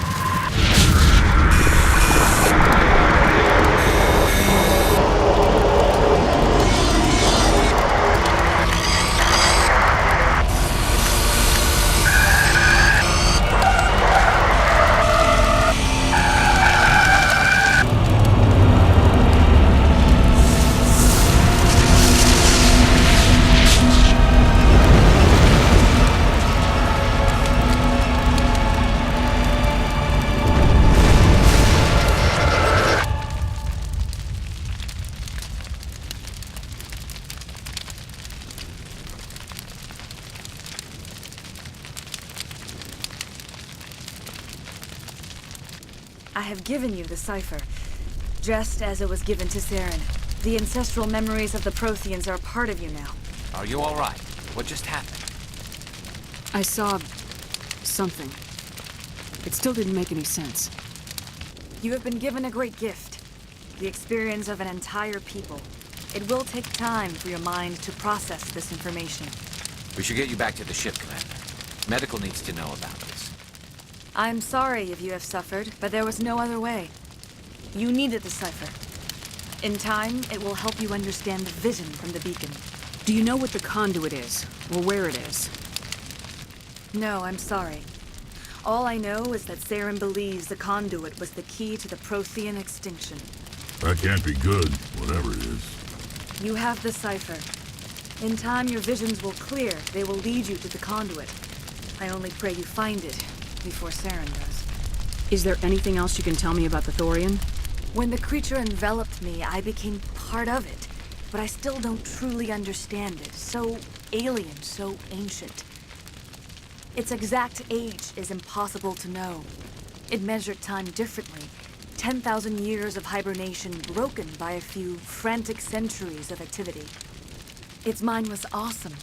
I have given you the cipher, just as it was given to Saren. The ancestral memories of the Protheans are a part of you now. Are you all right? What just happened? I saw something. It still didn't make any sense. You have been given a great gift, the experience of an entire people. It will take time for your mind to process this information. We should get you back to the ship, Commander. Medical needs to know about this. I'm sorry if you have suffered, but there was no other way. You needed the cipher. In time, it will help you understand the vision from the beacon. Do you know what the conduit is, or where it is? No, I'm sorry. All I know is that Saren believes the conduit was the key to the Prothean extinction. That can't be good, whatever it is. You have the cipher. In time, your visions will clear. They will lead you to the conduit. I only pray you find it before Saren does. Is there anything else you can tell me about the Thorian? When the creature enveloped me, I became part of it. But I still don't truly understand it. So alien, so ancient. Its exact age is impossible to know. It measured time differently. 10,000 years of hibernation broken by a few frantic centuries of activity. Its mind was awesome,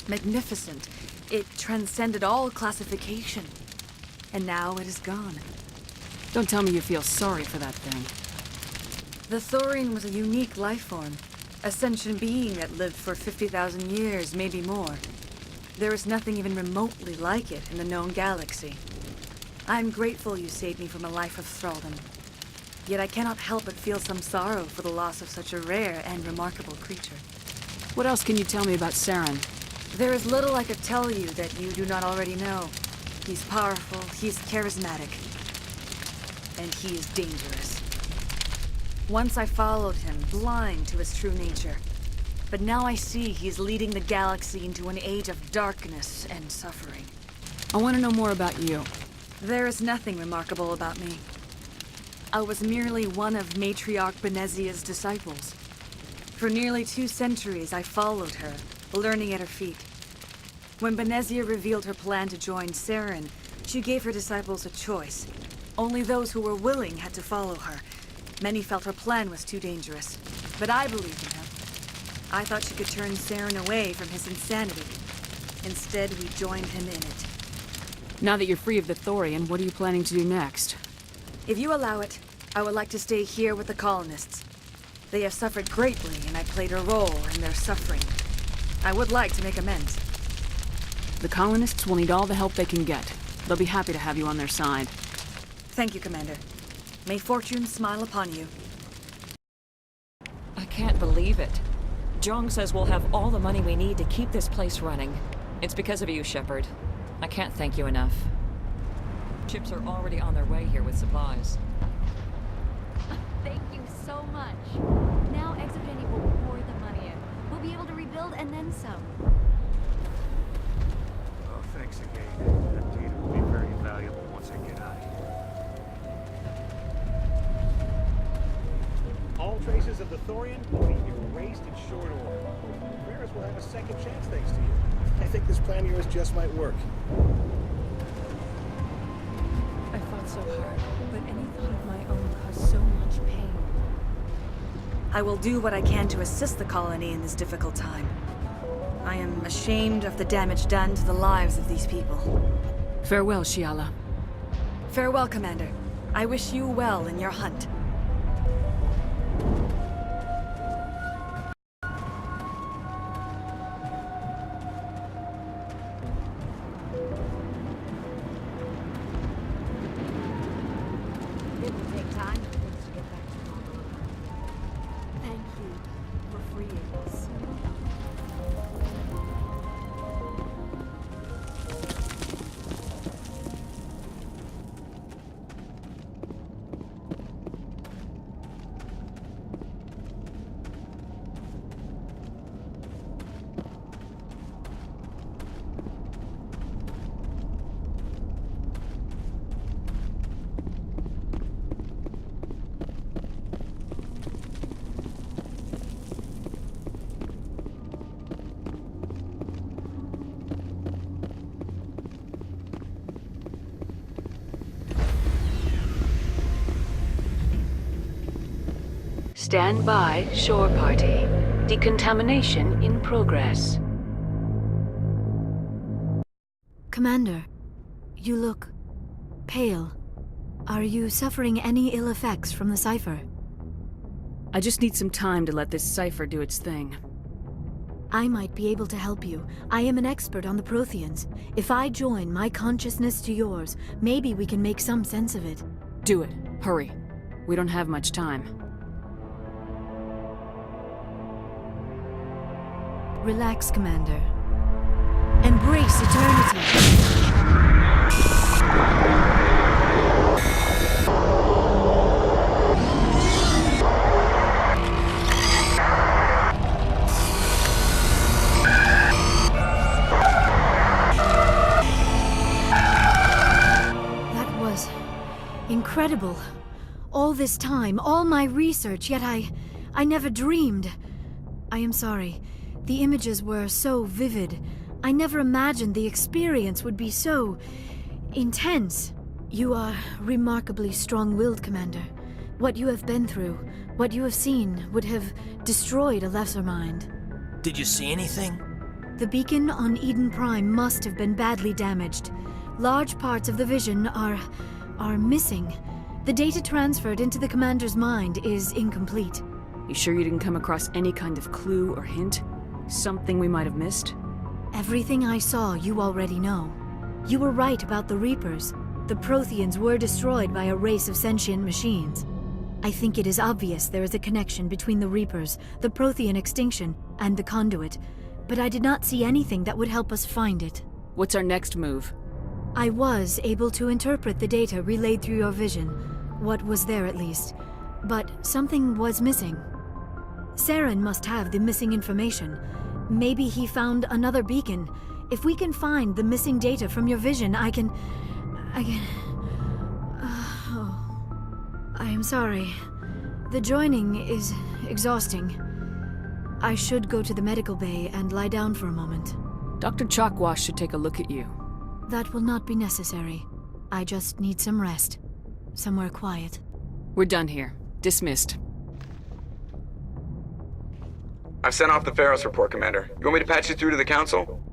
magnificent. It transcended all classification. And now it is gone. Don't tell me you feel sorry for that thing. The Thorian was a unique life form. A sentient being that lived for 50,000 years, maybe more. There is nothing even remotely like it in the known galaxy. I'm grateful you saved me from a life of thraldom. Yet I cannot help but feel some sorrow for the loss of such a rare and remarkable creature. What else can you tell me about Saren? There is little I could tell you that you do not already know. He's powerful, he's charismatic, and he is dangerous. Once I followed him, blind to his true nature. But now I see he's leading the galaxy into an age of darkness and suffering. I want to know more about you. There is nothing remarkable about me. I was merely one of Matriarch Benezia's disciples. For nearly 2 centuries, I followed her, learning at her feet. When Benezia revealed her plan to join Saren, she gave her disciples a choice. Only those who were willing had to follow her. Many felt her plan was too dangerous, but I believed in her. I thought she could turn Saren away from his insanity. Instead, we joined him in it. Now that you're free of the Thorian, what are you planning to do next? If you allow it, I would like to stay here with the colonists. They have suffered greatly, and I played a role in their suffering. I would like to make amends. The colonists will need all the help they can get. They'll be happy to have you on their side. Thank you, Commander. May fortune smile upon you. I can't believe it. Jong says we'll have all the money we need to keep this place running. It's because of you, Shepard. I can't thank you enough. Ships are already on their way here with supplies. Thank you so much. Now Exogeny will pour the money in. We'll be able to rebuild and then some. Oh, thanks again. That data will be very valuable once I get out of here. All traces of the Thorian will be erased in short order. Ferris will have a second chance thanks to you. I think this plan of yours just might work. I fought so hard, but any thought of my own caused so much pain. I will do what I can to assist the colony in this difficult time. I am ashamed of the damage done to the lives of these people. Farewell, Shiala. Farewell, Commander. I wish you well in your hunt. It will take time for things to get back to normal. Thank you for freeing us. Stand by, shore party. Decontamination in progress. Commander, you look pale. Are you suffering any ill effects from the cipher? I just need some time to let this cipher do its thing. I might be able to help you. I am an expert on the Protheans. If I join my consciousness to yours, maybe we can make some sense of it. Do it. Hurry. We don't have much time. Relax, Commander. Embrace eternity. That was incredible. All this time, all my research, yet I never dreamed. I am sorry. The images were so vivid. I never imagined the experience would be so intense. You are remarkably strong-willed, Commander. What you have been through, what you have seen, would have destroyed a lesser mind. Did you see anything? The beacon on Eden Prime must have been badly damaged. Large parts of the vision are missing. The data transferred into the Commander's mind is incomplete. You sure you didn't come across any kind of clue or hint? Something we might have missed? Everything I saw, you already know. You were right about the Reapers. The Protheans were destroyed by a race of sentient machines. I think it is obvious there is a connection between the Reapers, the Prothean extinction, and the conduit, but I did not see anything that would help us find it. What's our next move? I was able to interpret the data relayed through your vision, what was there at least, but something was missing. Saren must have the missing information. Maybe he found another beacon. If we can find the missing data from your vision, I can... I am sorry. The joining is exhausting. I should go to the medical bay and lie down for a moment. Dr. Chakwas should take a look at you. That will not be necessary. I just need some rest. Somewhere quiet. We're done here. Dismissed. I've sent off the Pharos report, Commander. You want me to patch you through to the Council?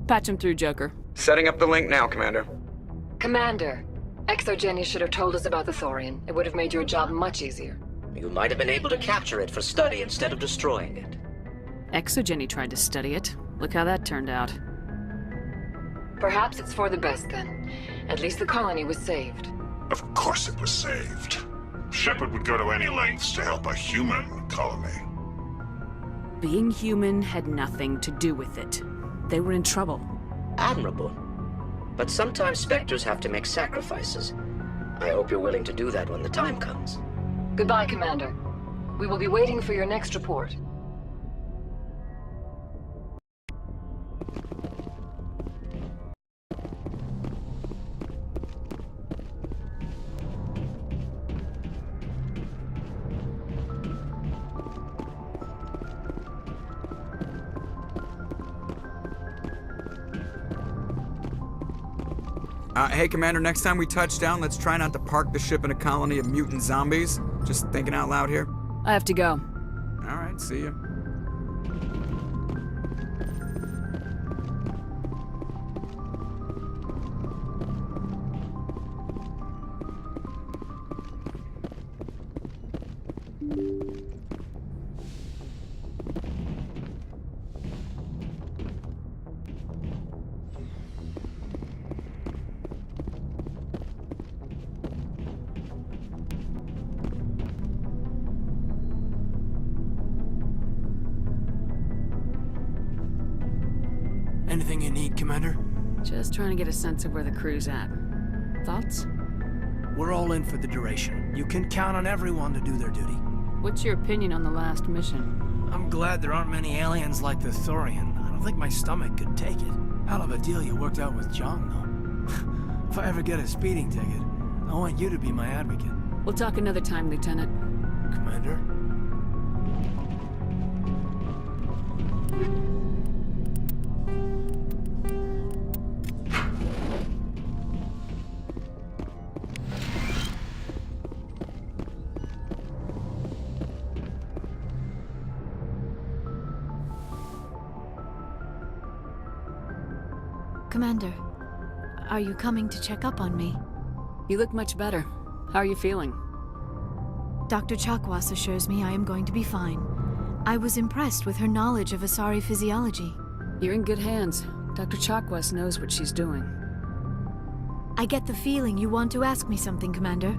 Patch him through, Joker. Setting up the link now, Commander. Commander, Exogeny should have told us about the Thorian. It would have made your job much easier. You might have been able to capture it for study instead of destroying it. Exogeny tried to study it. Look how that turned out. Perhaps it's for the best then. At least the colony was saved. Of course it was saved. Shepard would go to any lengths to help a human colony. Being human had nothing to do with it. They were in trouble. Admirable. But sometimes Spectres have to make sacrifices. I hope you're willing to do that when the time comes. Goodbye, Commander. We will be waiting for your next report. Hey, Commander, next time we touch down, let's try not to park the ship in a colony of mutant zombies. Just thinking out loud here. I have to go. All right, see ya. Anything you need, Commander? Just trying to get a sense of where the crew's at. Thoughts? We're all in for the duration. You can count on everyone to do their duty. What's your opinion on the last mission? I'm glad there aren't many aliens like the Thorian. I don't think my stomach could take it. Hell of a deal you worked out with John, though. If I ever get a speeding ticket, I want you to be my advocate. We'll talk another time, Lieutenant. Commander? Commander, are you coming to check up on me? You look much better. How are you feeling? Dr. Chakwas assures me I am going to be fine. I was impressed with her knowledge of Asari physiology. You're in good hands. Dr. Chakwas knows what she's doing. I get the feeling you want to ask me something, Commander.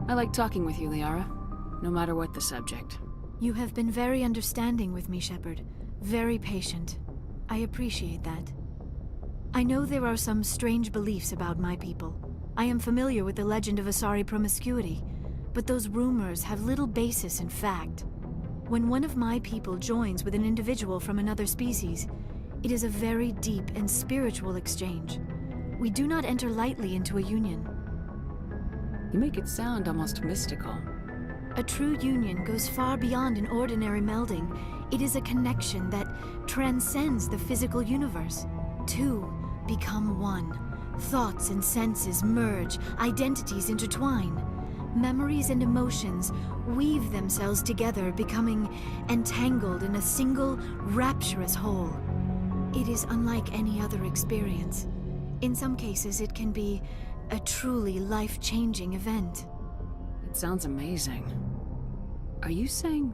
I like talking with you, Liara. No matter what the subject. You have been very understanding with me, Shepard. Very patient. I appreciate that. I know there are some strange beliefs about my people. I am familiar with the legend of Asari promiscuity, but those rumors have little basis in fact. When one of my people joins with an individual from another species, it is a very deep and spiritual exchange. We do not enter lightly into a union. You make it sound almost mystical. A true union goes far beyond an ordinary melding. It is a connection that transcends the physical universe. Two become one. Thoughts and senses merge, identities intertwine. Memories and emotions weave themselves together, becoming entangled in a single, rapturous whole. It is unlike any other experience. In some cases, it can be a truly life-changing event. It sounds amazing. Are you saying...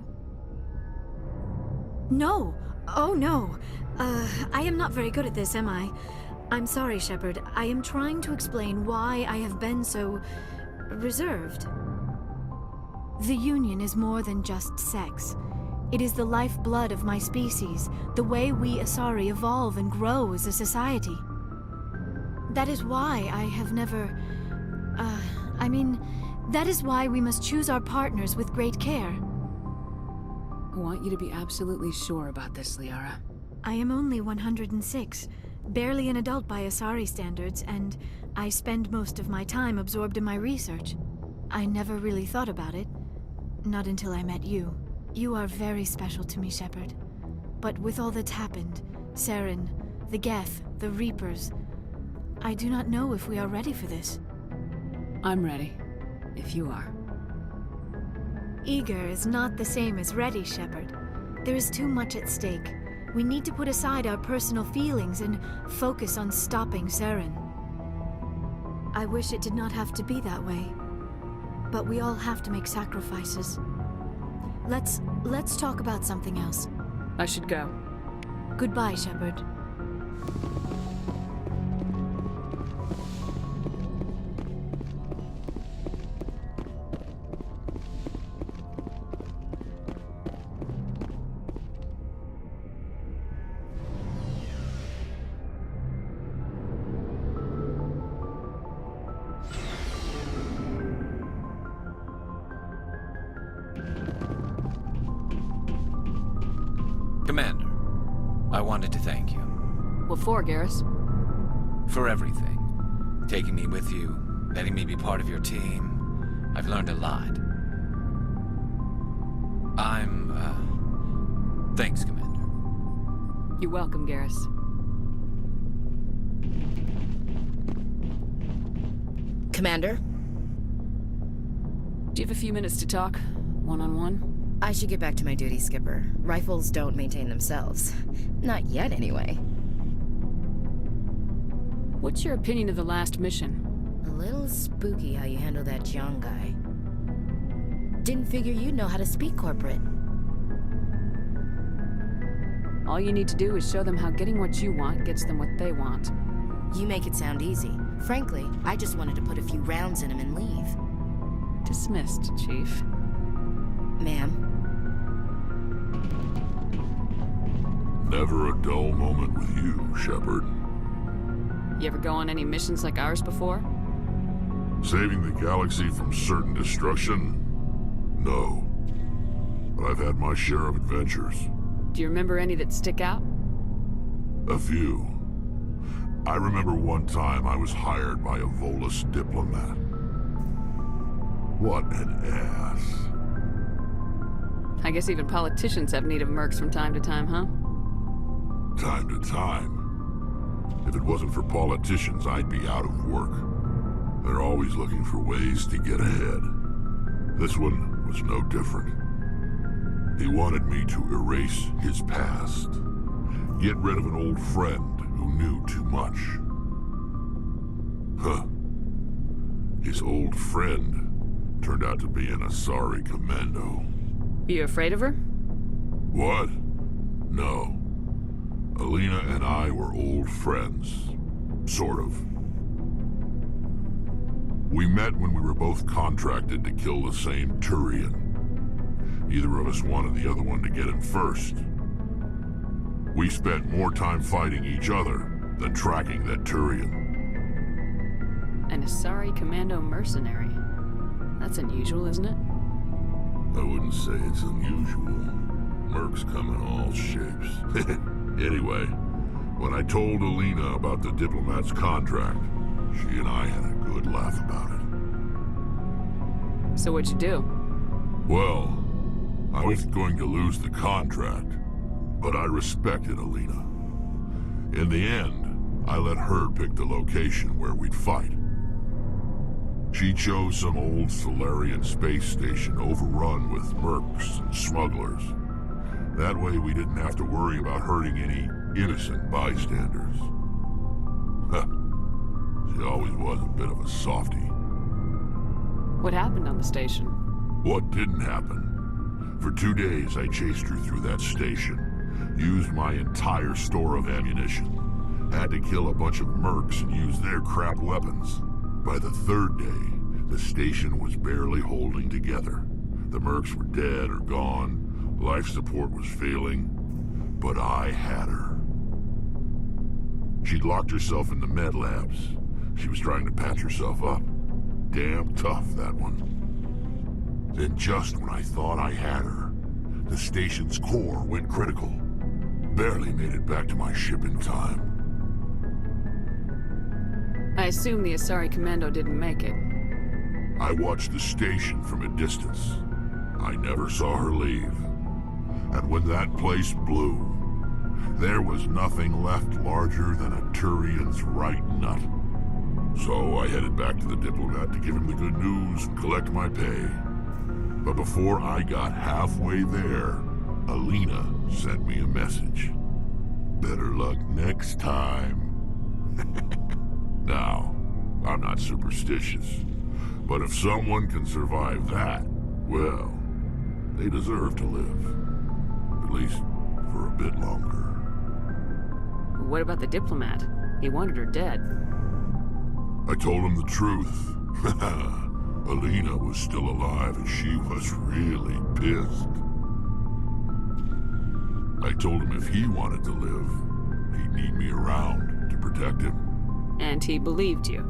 No! Oh, no! I am not very good at this, am I? I'm sorry, Shepard. I am trying to explain why I have been so... reserved. The union is more than just sex. It is the lifeblood of my species, the way we Asari evolve and grow as a society. That is why I have never... that is why we must choose our partners with great care. I want you to be absolutely sure about this, Liara. I am only 106, barely an adult by Asari standards, and I spend most of my time absorbed in my research. I never really thought about it. Not until I met you. You are very special to me, Shepard. But with all that's happened, Saren, the Geth, the Reapers, I do not know if we are ready for this. I'm ready, if you are. Eager is not the same as ready, Shepard. There is too much at stake. We need to put aside our personal feelings and focus on stopping Saren. I wish it did not have to be that way. But we all have to make sacrifices. Let's talk about something else. I should go. Goodbye, Shepard. Commander, I wanted to thank you. What for, Garrus? For everything. Taking me with you, letting me be part of your team. I've learned a lot. Thanks, Commander. You're welcome, Garrus. Commander? Do you have a few minutes to talk? One-on-one? I should get back to my duty, Skipper. Rifles don't maintain themselves. Not yet, anyway. What's your opinion of the last mission? A little spooky how you handle that Jiang guy. Didn't figure you'd know how to speak corporate. All you need to do is show them how getting what you want gets them what they want. You make it sound easy. Frankly, I just wanted to put a few rounds in him and leave. Dismissed, Chief. Ma'am? Never a dull moment with you, Shepard. You ever go on any missions like ours before? Saving the galaxy from certain destruction? No. But I've had my share of adventures. Do you remember any that stick out? A few. I remember one time I was hired by a Volus diplomat. What an ass. I guess even politicians have need of mercs from time to time, huh? Time to time. If it wasn't for politicians, I'd be out of work. They're always looking for ways to get ahead. This one was no different. He wanted me to erase his past. Get rid of an old friend who knew too much. Huh. His old friend turned out to be an Asari commando. You afraid of her? What? No. Alina and I were old friends. Sort of. We met when we were both contracted to kill the same Turian. Neither of us wanted the other one to get him first. We spent more time fighting each other than tracking that Turian. An Asari commando mercenary. That's unusual, isn't it? I wouldn't say it's unusual. Mercs come in all shapes. Anyway, when I told Alina about the diplomat's contract, she and I had a good laugh about it. So what'd you do? Well, I was going to lose the contract, but I respected Alina. In the end, I let her pick the location where we'd fight. She chose some old Solarian space station overrun with mercs and smugglers. That way we didn't have to worry about hurting any innocent bystanders. She always was a bit of a softie. What happened on the station? What didn't happen? For 2 days I chased her through that station, used my entire store of ammunition, had to kill a bunch of mercs and use their crap weapons. By the 3rd day, the station was barely holding together. The mercs were dead or gone, Life support was failing, but I had her. She'd locked herself in the med labs. She was trying to patch herself up. Damn tough, that one. Then just when I thought I had her, the station's core went critical. Barely made it back to my ship in time. I assume the Asari Commando didn't make it. I watched the station from a distance. I never saw her leave. And when that place blew, there was nothing left larger than a Turian's right nut. So I headed back to the diplomat to give him the good news and collect my pay. But before I got halfway there, Alina sent me a message. Better luck next time. Now, I'm not superstitious, but if someone can survive that, well, they deserve to live. At least for a bit longer. What about the diplomat? He wanted her dead. I told him the truth. Alina was still alive and she was really pissed. I told him if he wanted to live, he'd need me around to protect him. And he believed you.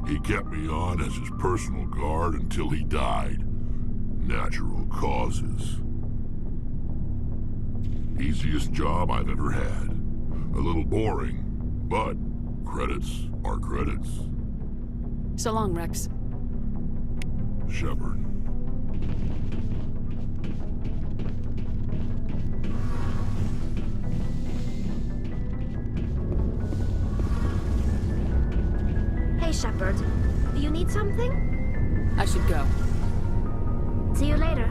He kept me on as his personal guard until he died. Natural causes. Easiest job I've ever had. A little boring, but credits are credits. So long, Rex. Shepard. Hey, Shepard. Do you need something? I should go. See you later.